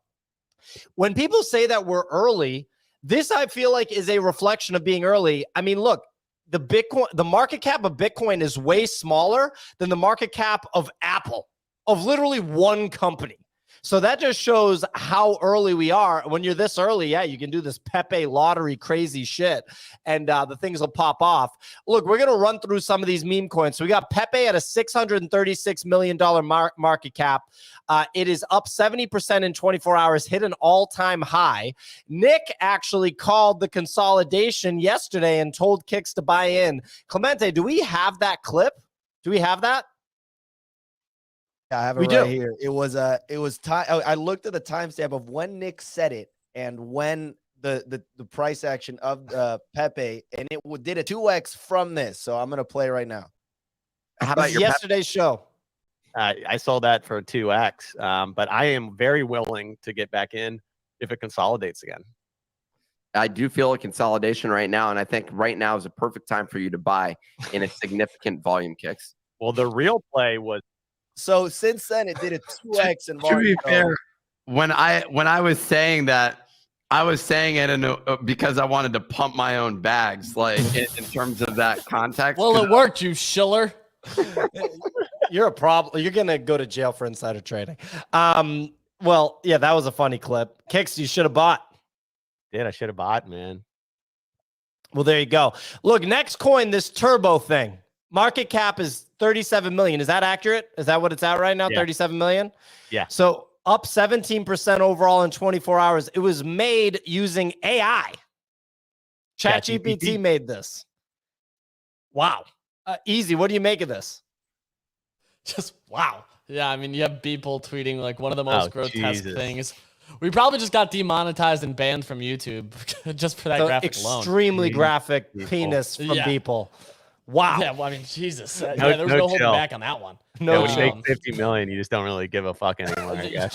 when people say that we're early, this I feel like is a reflection of being early. I mean, look, the market cap of Bitcoin is way smaller than the market cap of Apple, of literally one company. So that just shows how early we are. When you're this early, yeah, you can do this PEPE lottery crazy shit, and the things will pop off. Look, we're going to run through some of these meme coins. So we got PEPE at a $636 million market cap. It is up 70% in 24 hours, hit an all-time high. Nick actually called the consolidation yesterday and told Kix to buy in. Clemente, do we have that clip? Do we have that? Yeah, I have it right here. It was time. I looked at the timestamp of when Nick said it and when the price action of PEPE, and it did a 2x from this. So I'm gonna play right now. How about your yesterday's show? I sold that for 2x, but I am very willing to get back in if it consolidates again. I do feel a consolidation right now, and I think right now is a perfect time for you to buy in a significant volume, Kicks. Well, the real play was. So since then, it did a 2x in volume. To be fair, when I was saying that, I was saying it because I wanted to pump my own bags, like in terms of that context. Well, it worked, you shiller. You're a problem. You're gonna go to jail for insider trading. Well, yeah, that was a funny clip. Kix, you should have bought. I should have bought, man. Well, there you go. Look, next coin, this turbo thing. Market cap is 37 million. Is that accurate? Is that what it's at right now? Yeah. 37 million? Yeah. So up 17% overall in 24 hours. It was made using AI. ChatGPT made this. Wow. Easy. What do you make of this? Just wow. Yeah, I mean, you have people tweeting like one of the most grotesque Jesus. things. We probably just got demonetized and banned from YouTube just for that graphic alone. Extremely graphic penis from people. Wow. Yeah, well, I mean, Jesus. There was no holding back on that one. No, when you make 50 million, you just don't really give a fuck anymore, I guess.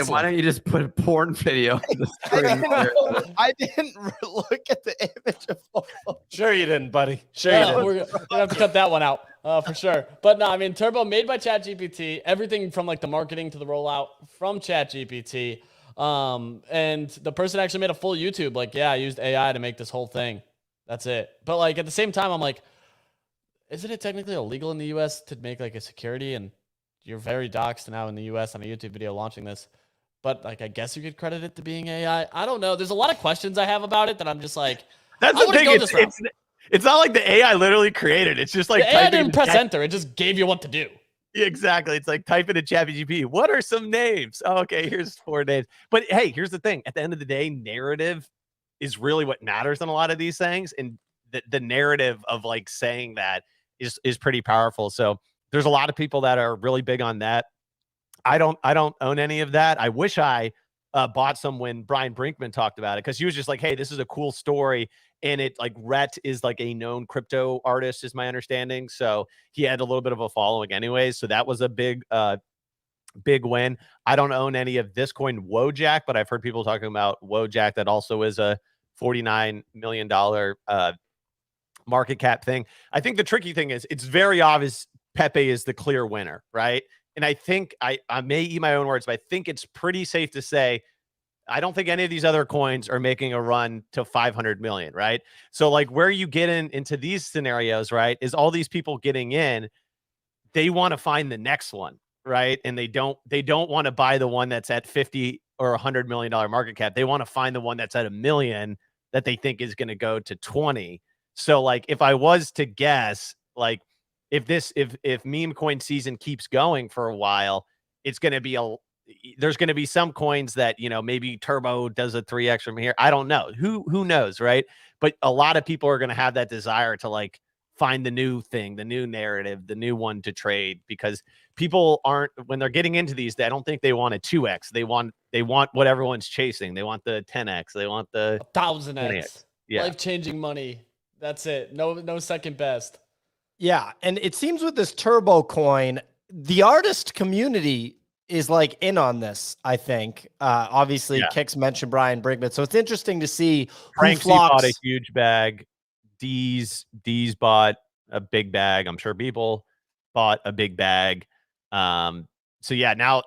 Why don't you just put a porn video on the screen? I didn't look at the image of. Sure you didn't, buddy. Sure Yeah, you didn't. we're gonna have to cut that one out. For sure. But no, I mean, Turbo made by ChatGPT, everything from like the marketing to the rollout from ChatGPT. And the person actually made a full YouTube. Like, yeah, I used AI to make this whole thing. That's it. But like at the same time, I'm like, isn't it technically illegal in the US to make like a security? And you're very doxxed now in the US on a YouTube video launching this. But like, I guess you could credit it to being AI. I don't know. There's a lot of questions I have about it that I'm just like, That's I the wouldn't thing. go this route. It's not like the AI literally created. It's just like The AI typing didn't in press chat- enter. It just gave you what to do. Yeah, exactly. It's like type in a ChatGPT. What are some names? Oh, okay, here's 4 names. But hey, here's the thing. At the end of the day, narrative is really what matters in a lot of these things. And the narrative of like saying that is pretty powerful. So there's a lot of people that are really big on that. I don't own any of that. I wish I bought some when Brian Brinkman talked about it, because he was just like, hey, this is a cool story. And it like Rhett is like a known crypto artist, is my understanding. So he had a little bit of a following anyways. So that was a big win. I don't own any of this coin Wojak, but I've heard people talking about Wojak. That also is a $49 million market cap thing. I think the tricky thing is it's very obvious Pepe is the clear winner, right? And I think I may eat my own words, but I think it's pretty safe to say I don't think any of these other coins are making a run to 500 million, right? So like where you get into these scenarios, right, is all these people getting in, they want to find the next one, right? And they don't want to buy the one that's at 50 or $100 million market cap. They want to find the one that's at $1 million that they think is going to go to 20. So like if I was to guess, like if meme coin season keeps going for a while, it's going to be there's going to be some coins that, you know, maybe Turbo does a 3x from here. I don't know. Who knows, right? But a lot of people are going to have that desire to like find the new thing, the new narrative, the new one to trade, because people aren't, when they're getting into these, I don't think they want a 2x. They want what everyone's chasing. They want the 10x. They want the 1,000x. Yeah. Life-changing money. That's it. No second best. Yeah, and it seems with this Turbo coin, the artist community is like in on this, I think. Obviously, Kix mentioned Brian Brinkman, so it's interesting to see who Franksy flocks. bought a huge bag. D's bought a big bag. I'm sure people bought a big bag. So yeah, now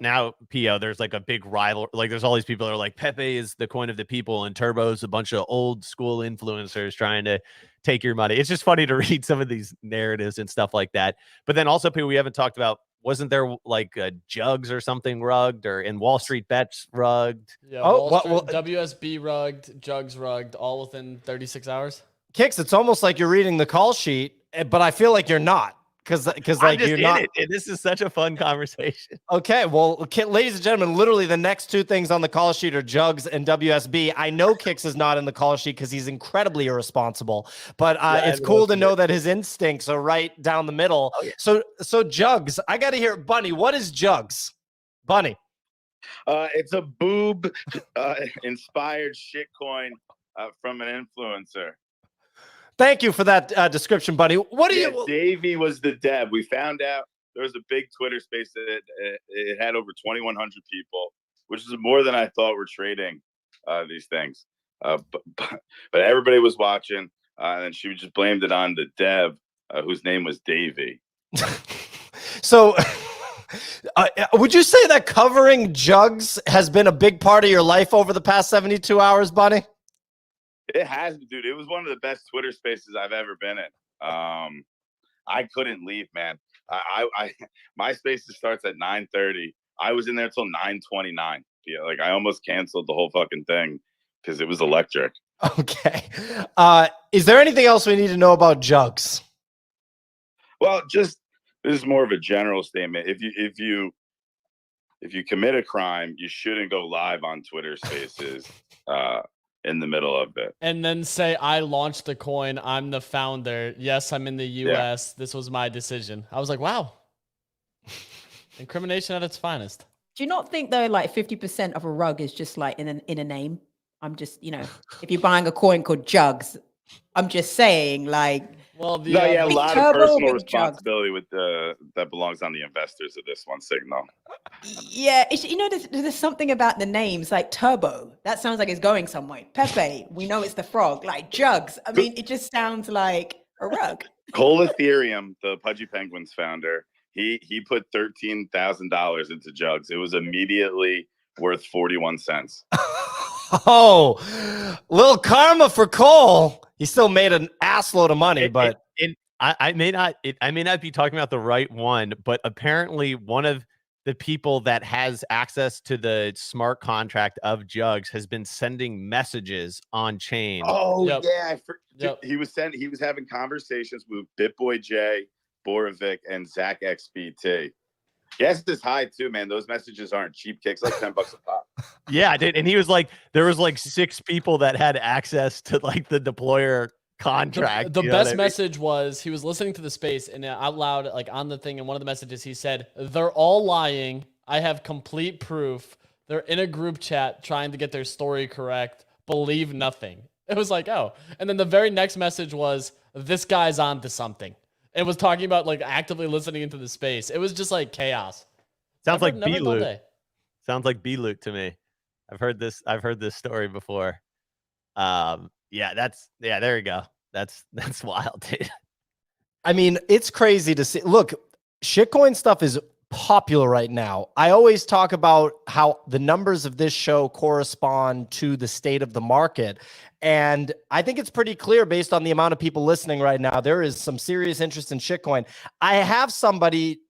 PO, there's like a big rival. Like there's all these people that are like, Pepe is the coin of the people, and Turbo's a bunch of old school influencers trying to take your money. It's just funny to read some of these narratives and stuff like that. But then also, people we haven't talked about, wasn't there like Jugs or something rugged, or in Wall Street Bets rugged? Yeah, WSB rugged, Jugs rugged, all within 36 hours. Kix, it's almost like you're reading the call sheet, but I feel like you're not. Because like you're not. This is such a fun conversation. Okay, well, ladies and gentlemen, literally the next two things on the call sheet are Jugs and WSB. I know Kix is not in the call sheet because he's incredibly irresponsible, but it's cool to know that his instincts are right down the middle. Oh, yeah. So Jugs, I got to hear, Bunny, what is Jugs? Bunny. It's a boob inspired shitcoin from an influencer. Thank you for that description, Bunny. What do you? Davey was the dev. We found out there was a big Twitter space that it had over 2,100 people, which is more than I thought were trading these things. But everybody was watching, and she just blamed it on the dev, whose name was Davey. So, would you say that covering Jugs has been a big part of your life over the past 72 hours, Bunny? It has, dude. It was one of the best Twitter spaces I've ever been in. I couldn't leave, man. My spaces starts at 9:30. I was in there till 9:29. Yeah, like I almost canceled the whole fucking thing because it was electric. Okay. Is there anything else we need to know about Jugs? Well, just this is more of a general statement. If you commit a crime, you shouldn't go live on Twitter spaces. In the middle of it, and then say, I launched the coin, I'm the founder, yes, I'm in the US, this was my decision. I was like, wow. Incrimination at its finest. Do you not think though, like 50% of a rug is just like in a name? I'm just, if you're buying a coin called Jugs, I'm just saying, like, well, a lot of personal responsibility with that belongs on the investors of this one, Signal. Yeah, there's something about the names, like Turbo. That sounds like it's going somewhere. Pepe, we know it's the frog. Like Jugs, I mean, it just sounds like A rug. Cole Ethereum, the Pudgy Penguins founder, he put $13,000 into jugs. It was immediately worth 41 cents. Oh, little karma for Cole. He still made an assload of money, but I may not be talking about the right one, but apparently one of the people that has access to the smart contract of jugs has been sending messages on chain. Oh Yep. yeah, Yep. he was having conversations with BitBoy J, Borovic, and Zach XBT. Gas is high too, man. Those messages aren't cheap kicks, like $10 a pop. Yeah, I did. And he was like, there was like 6 people that had access to like the deployer contract. The you know what best I mean? message was he was listening to the space and out loud, like on the thing, and one of the messages he said, "They're all lying. I have complete proof. They're in a group chat trying to get their story correct. Believe nothing." It was like, oh. And then the very next message was, "This guy's on to something." It was talking about like actively listening into the space. It was just like chaos. Sounds like Never a dull B-Loot. day. Sounds like B-Loot to me. I've heard this story before. Yeah, there you go. That's wild, dude. I mean, it's crazy to see. Look, shitcoin stuff is popular right now. I always talk about how the numbers of this show correspond to the state of the market. And I think it's pretty clear based on the amount of people listening right now, there is some serious interest in shitcoin. I have somebody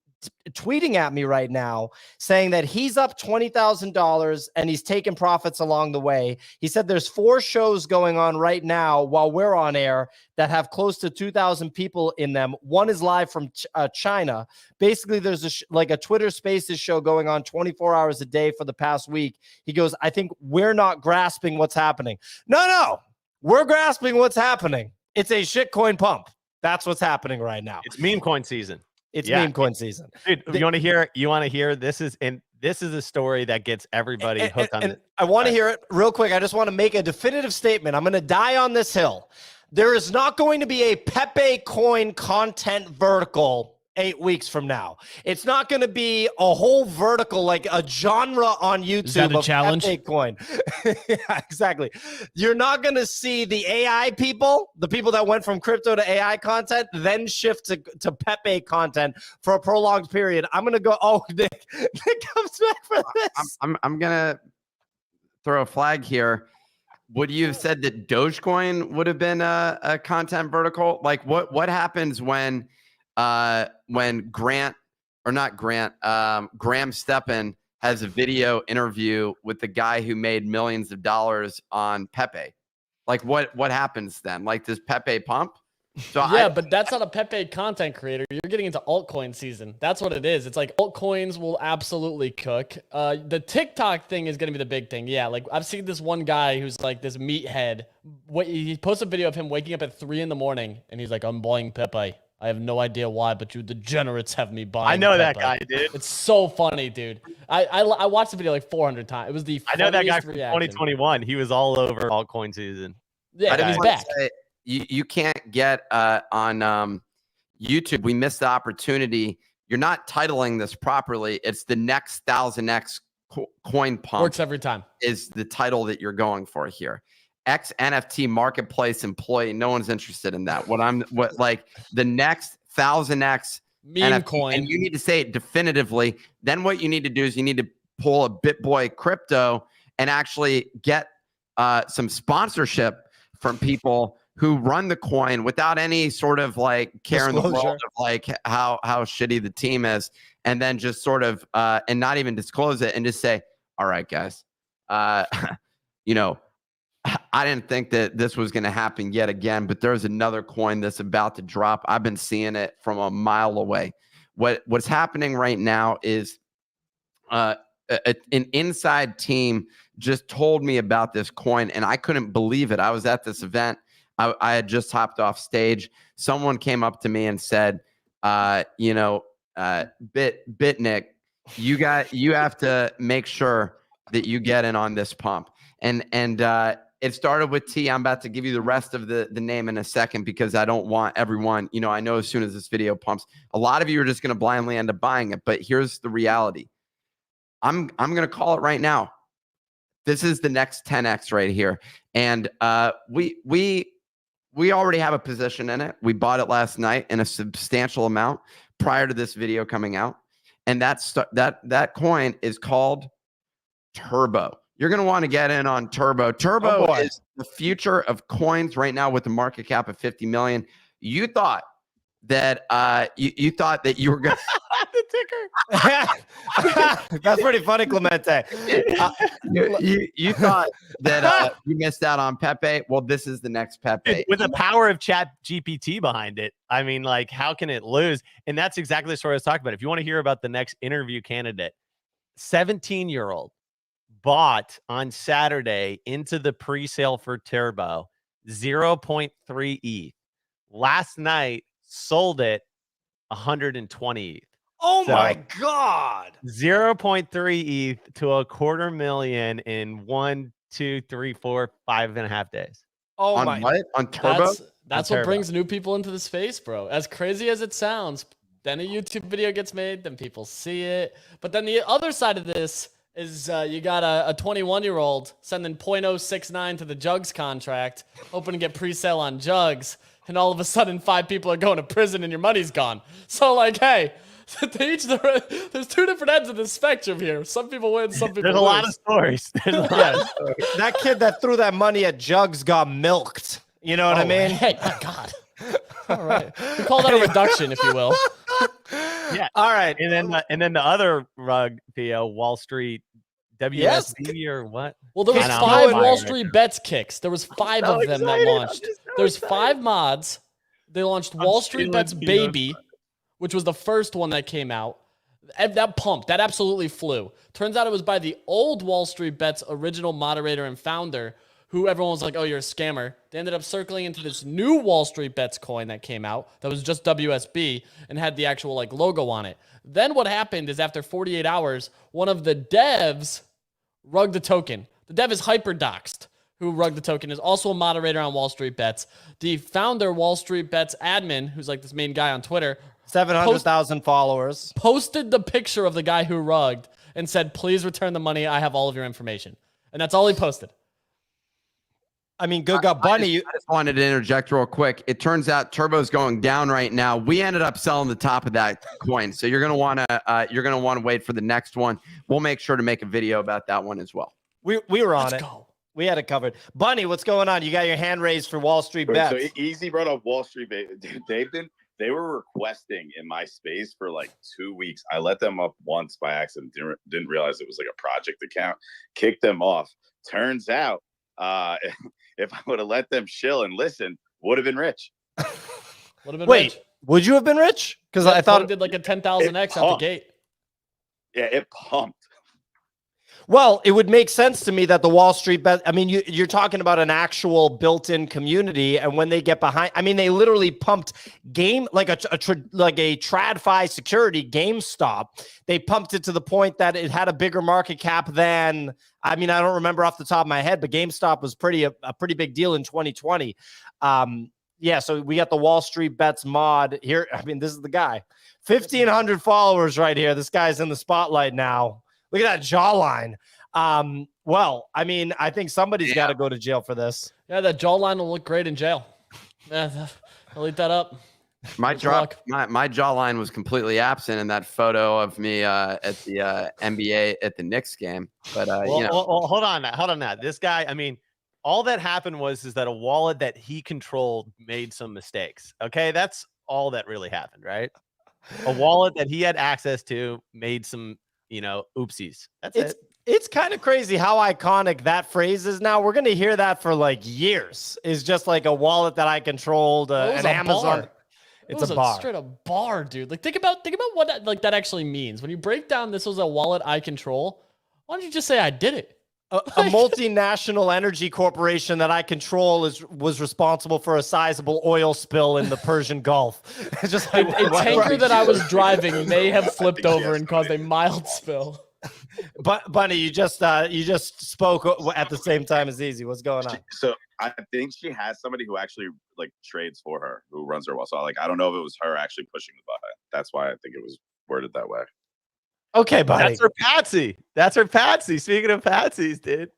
tweeting at me right now saying that he's up $20,000 and he's taking profits along the way. He said there's 4 shows going on right now while we're on air that have close to 2,000 people in them. One is live from China. Basically, there's like a Twitter Spaces show going on 24 hours a day for the past week. He goes, I think we're not grasping what's happening. No, we're grasping what's happening. It's a shitcoin pump. That's what's happening right now. It's meme coin season. It's meme coin season. Dude, you want to hear this is a story that gets everybody hooked on it. I want to hear it real quick. I just want to make a definitive statement. I'm going to die on this hill. There is not going to be a PEPE coin content vertical 8 weeks from now. It's not going to be a whole vertical, like a genre on YouTube. Is that a challenge? PEPE coin. Yeah, exactly. You're not going to see the AI people, the people that went from crypto to AI content, then shift to PEPE content for a prolonged period. I'm going to go, oh, Nick comes back for this. I'm gonna throw a flag here. Would you have said that Dogecoin would have been a content vertical? Like what happens when Grant, or not Grant, Graham Steppen has a video interview with the guy who made millions of dollars on PEPE? Like what happens then? Like, does PEPE pump? So yeah, but that's not a PEPE content creator. You're getting into altcoin season. That's what it is. It's like altcoins will absolutely cook. The TikTok thing is going to be the big thing. Yeah, like I've seen this one guy who's like this meathead. He posts a video of him waking up at 3 a.m. and he's like, "I'm buying PEPE. I have no idea why, but you degenerates have me buying." I know PEPE. that guy, dude. It's so funny, dude. I watched the video like 400 times. It was the I know that guy funniest from reaction. 2021. He was all over altcoin season. Yeah, I he's just wanna back. say, you can't get on YouTube. We missed the opportunity. You're not titling this properly. It's the next 1000x coin pump. Works every time. Is the title that you're going for here. Ex-Nft marketplace employee. No one's interested in that. Like the next 1000x Meme NFT, coin. and you need to say it definitively. Then what you need to do is you need to pull a BitBoy crypto and actually get some sponsorship from people who run the coin without any sort of like care in the world of like how shitty the team is, and then just sort of and not even disclose it and just say, all right, guys, you know, I didn't think that this was going to happen yet again, but there's another coin that's about to drop. I've been seeing it from a mile away. What's happening right now is an inside team just told me about this coin, and I couldn't believe it. I was at this event. I had just hopped off stage. Someone came up to me and said, Bitnick, you have to make sure that you get in on this pump. And it started with T. I'm about to give you the rest of the name in a second because I don't want everyone, I know as soon as this video pumps, a lot of you are just going to blindly end up buying it. But here's the reality. I'm going to call it right now. This is the next 10x right here. And we we already have a position in it. We bought it last night in a substantial amount prior to this video coming out. And that coin is called Turbo. You're going to want to get in on Turbo. Turbo is the future of coins right now with a market cap of 50 million. You thought that you thought that you were going the ticker. That's pretty funny, Clemente. you thought that you missed out on Pepe. Well, this is the next Pepe. Dude, with the power of Chat GPT behind it, I mean, like, how can it lose? And that's exactly the story I was talking about. If you want to hear about the next interview candidate, 17-year-old bought on Saturday into the pre-sale for Turbo 0.3 ETH. Last night sold it 120 ETH. Oh my God. 0.3 ETH to $250,000 in 1, 2, 3, 4, 5.5 days. Oh on my. what? On Turbo? That's On what Turbo. brings new people into the space, bro. As crazy as it sounds, then a YouTube video gets made, then people see it. But then the other side of this is you got a 21-year-old sending 0.069 to the Jugs contract, hoping to get pre-sale on Jugs, and all of a sudden 5 people are going to prison and your money's gone. So like, hey, there's 2 different ends of the spectrum here. Some people win, some people There's a lose. lot of stories. There's a lot of stories. That kid that threw that money at Jugs got milked. You know what I mean? Hey, my God. All right. We call that a reduction, if you will. Yeah. All right. And then the other rug, Theo, Wall Street, WSB or what? Well, there was I know, 5 I'm Wall fired. Street Bets kicks. There was 5 so of them that excited. I'm launched. just so There's excited. 5 mods. They launched Wall Street feeling Bets Theo's Baby, which was the first one that came out. That pumped. That absolutely flew. Turns out it was by the old Wall Street Bets original moderator and founder, who everyone was like, oh, you're a scammer. They ended up circling into this new Wall Street Bets coin that came out that was just WSB and had the actual like logo on it. Then what happened is after 48 hours, one of the devs rugged the token. The dev is Hyperdoxed, who rugged the token, is also a moderator on Wall Street Bets. The founder, Wall Street Bets admin, who's like this main guy on Twitter, 700,000 followers. posted the picture of the guy who rugged and said, please return the money. I have all of your information. And that's all he posted. I mean, good God, Bunny. I just wanted to interject real quick. It turns out Turbo's going down right now. We ended up selling the top of that coin, so you're gonna want to wait for the next one. We'll make sure to make a video about that one as well. We were on Let's it. go. We had it covered. Bunny, what's going on? You got your hand raised for Wall Street So Bets. Easy brought up Wall Street. Dude, they were requesting in my space for like 2 weeks. I let them up once by accident. Didn't realize it was like a project account. Kicked them off. Turns out, if I would have let them chill and listen, would have been rich. Would have been Wait, rich. would you have been rich? Because Yeah, I thought did like a 10,000x out the gate. Yeah, it pumped. Well, it would make sense to me that the Wall Street Bet. I mean, you're talking about an actual built-in community, and when they get behind, I mean, they literally pumped like a TradFi security GameStop. They pumped it to the point that it had a bigger market cap than. I mean, I don't remember off the top of my head, but GameStop was a pretty big deal in 2020. Yeah, so we got the Wall Street Bets mod here. I mean, this is the guy. 1,500 followers right here. This guy's in the spotlight now. Look at that jawline. Well, I mean, I think somebody's got to go to jail for this. Yeah, that jawline will look great in jail. Yeah, I'll eat that up. My Good luck. jawline was completely absent in that photo of me at the NBA at the Knicks game. But well, hold on now. This guy, I mean, all that happened is that a wallet that he controlled made some mistakes. Okay, that's all that really happened, right? A wallet that he had access to made some, oopsies. That's it. It's kind of crazy how iconic that phrase is now. We're going to hear that for like years. Is just like a wallet that I controlled, an Amazon. Bar. It's was a bar. Straight up bar, dude. Like think about what that actually means. When you break down this was a wallet I control, why don't you just say I did it? A multinational energy corporation that I control was responsible for a sizable oil spill in the Persian Gulf. It's just like A tanker that I was driving may have flipped over and caused a mild spill. But Bunny, you just spoke at the same time as Easy. What's going on? So I think she has somebody who actually like trades for her, who runs her well. So I don't know if it was her actually pushing the button. That's why I think it was worded that way. Okay, buddy. That's her Patsy. Speaking of Patsies, dude.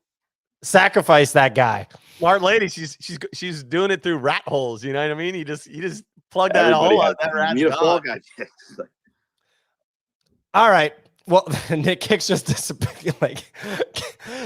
Sacrifice that guy. Smart lady. She's doing it through rat holes. You know what I mean? You just plug that Everybody hole has up. That rat's need a fall gone. guy. All right. Well, Nick Kicks just disappeared. Like,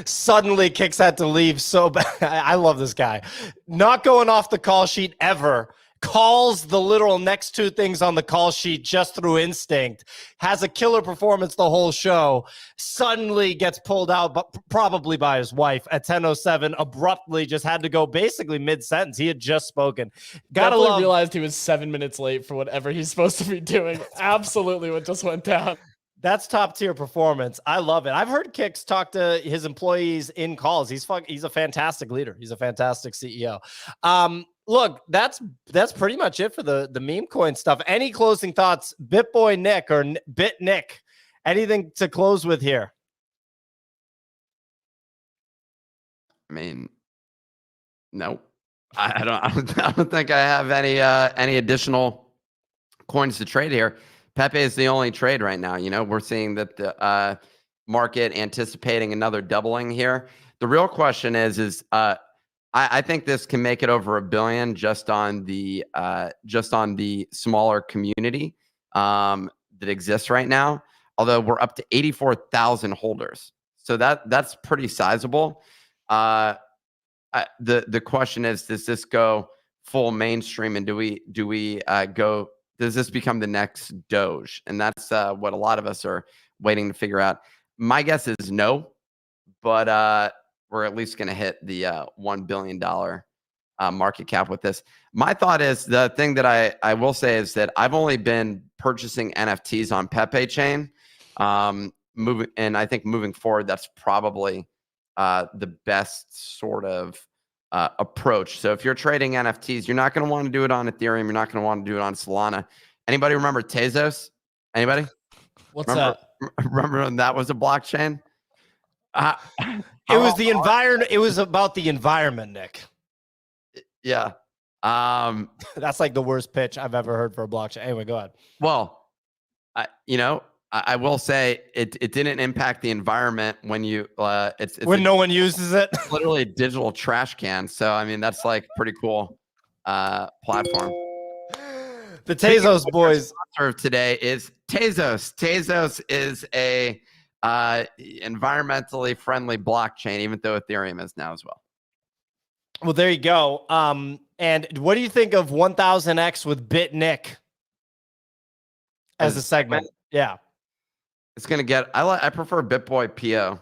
suddenly Kicks had to leave so bad. I love this guy. Not going off the call sheet ever. Calls the literal next two things on the call sheet just through instinct. Has a killer performance the whole show. Suddenly gets pulled out, but probably by his wife at 10:07. Abruptly just had to go basically mid-sentence. He had just spoken. Gotta Definitely love. realized he was 7 minutes late for whatever he's supposed to be doing. Absolutely what just went down. That's top tier performance. I love it. I've heard Kicks talk to his employees in calls. He's a fantastic leader. He's a fantastic CEO. Look, that's pretty much it for the meme coin stuff. Any closing thoughts, BitBoy Nick or Bit Nick? Anything to close with here? I mean, no, I don't think I have any additional coins to trade here. PEPE is the only trade right now. You know, we're seeing that the market anticipating another doubling here. The real question is I think this can make it over $1 billion just on the smaller community that exists right now. Although we're up to 84,000 holders, so that's pretty sizable. The question is, does this go full mainstream, and do we go? Does this become the next Doge? And that's what a lot of us are waiting to figure out. My guess is no, but we're at least going to hit the $1 billion market cap with this. My thought is, the thing that I will say is that I've only been purchasing NFTs on PEPE chain. And I think moving forward, that's probably the best sort of approach. So if you're trading NFTs, you're not going to want to do it on Ethereum. You're not going to want to do it on Solana. Anybody remember Tezos? Anybody? Remember when that was a It blockchain? was the environment. It was about the environment, Nick. Yeah. That's like the worst pitch I've ever heard for a blockchain. Anyway, go ahead. Well, I will say it didn't impact the environment when you it's when no one uses it. Literally a digital trash can. So I mean, that's like pretty cool platform. The Tezos boys. Sponsor of today is Tezos. Tezos is a environmentally friendly blockchain, even though Ethereum is now as well. Well, there you go. And what do you think of 1000X with Bit Nick as a segment? Yeah. It's going to get, I prefer BitBoy PO.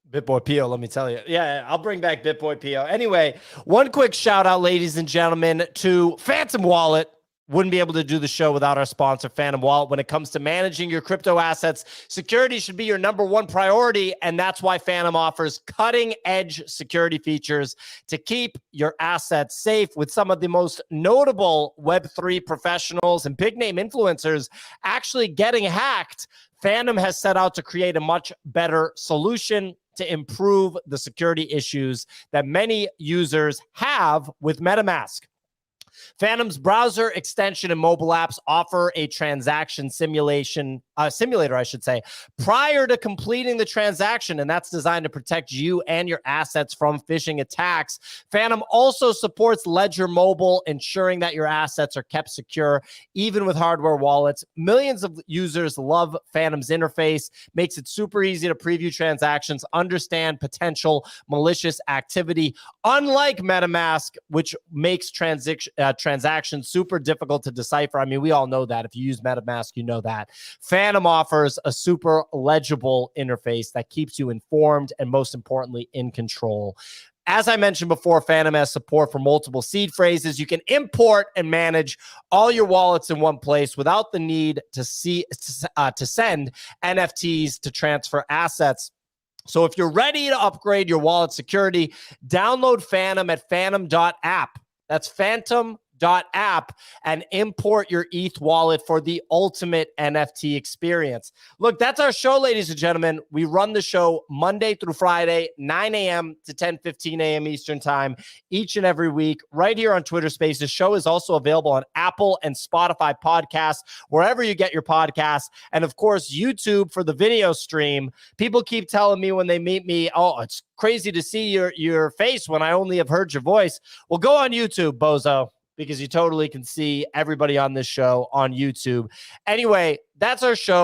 BitBoy PO, let me tell you. Yeah, I'll bring back BitBoy PO. Anyway, one quick shout out, ladies and gentlemen, to Phantom Wallet. Wouldn't be able to do the show without our sponsor, Phantom Wallet. When it comes to managing your crypto assets, security should be your number one priority, and that's why Phantom offers cutting-edge security features to keep your assets safe. With some of the most notable Web3 professionals and big-name influencers actually getting hacked, Phantom has set out to create a much better solution to improve the security issues that many users have with MetaMask. Phantom's browser extension and mobile apps offer a transaction simulator, prior to completing the transaction, and that's designed to protect you and your assets from phishing attacks. Phantom also supports Ledger Mobile, ensuring that your assets are kept secure, even with hardware wallets. Millions of users love Phantom's interface, makes it super easy to preview transactions, understand potential malicious activity, unlike MetaMask, which makes transactions super difficult to decipher. I mean, we all know that. If you use MetaMask, you know that. Phantom offers a super legible interface that keeps you informed and, most importantly, in control. As I mentioned before, Phantom has support for multiple seed phrases. You can import and manage all your wallets in one place without the need to send NFTs to transfer assets. So if you're ready to upgrade your wallet security, download Phantom at phantom.app. That's phantom.app. app and import your ETH wallet for the ultimate NFT experience. Look, that's our show, ladies and gentlemen. We run the show Monday through Friday, 9 a.m. to 10:15 a.m. Eastern time, each and every week, right here on Twitter Space. The show is also available on Apple and Spotify podcasts, wherever you get your podcasts, and of course, YouTube for the video stream. People keep telling me when they meet me, oh, it's crazy to see your face when I only have heard your voice. Well, go on YouTube, bozo, because you totally can see everybody on this show on YouTube. Anyway, that's our show.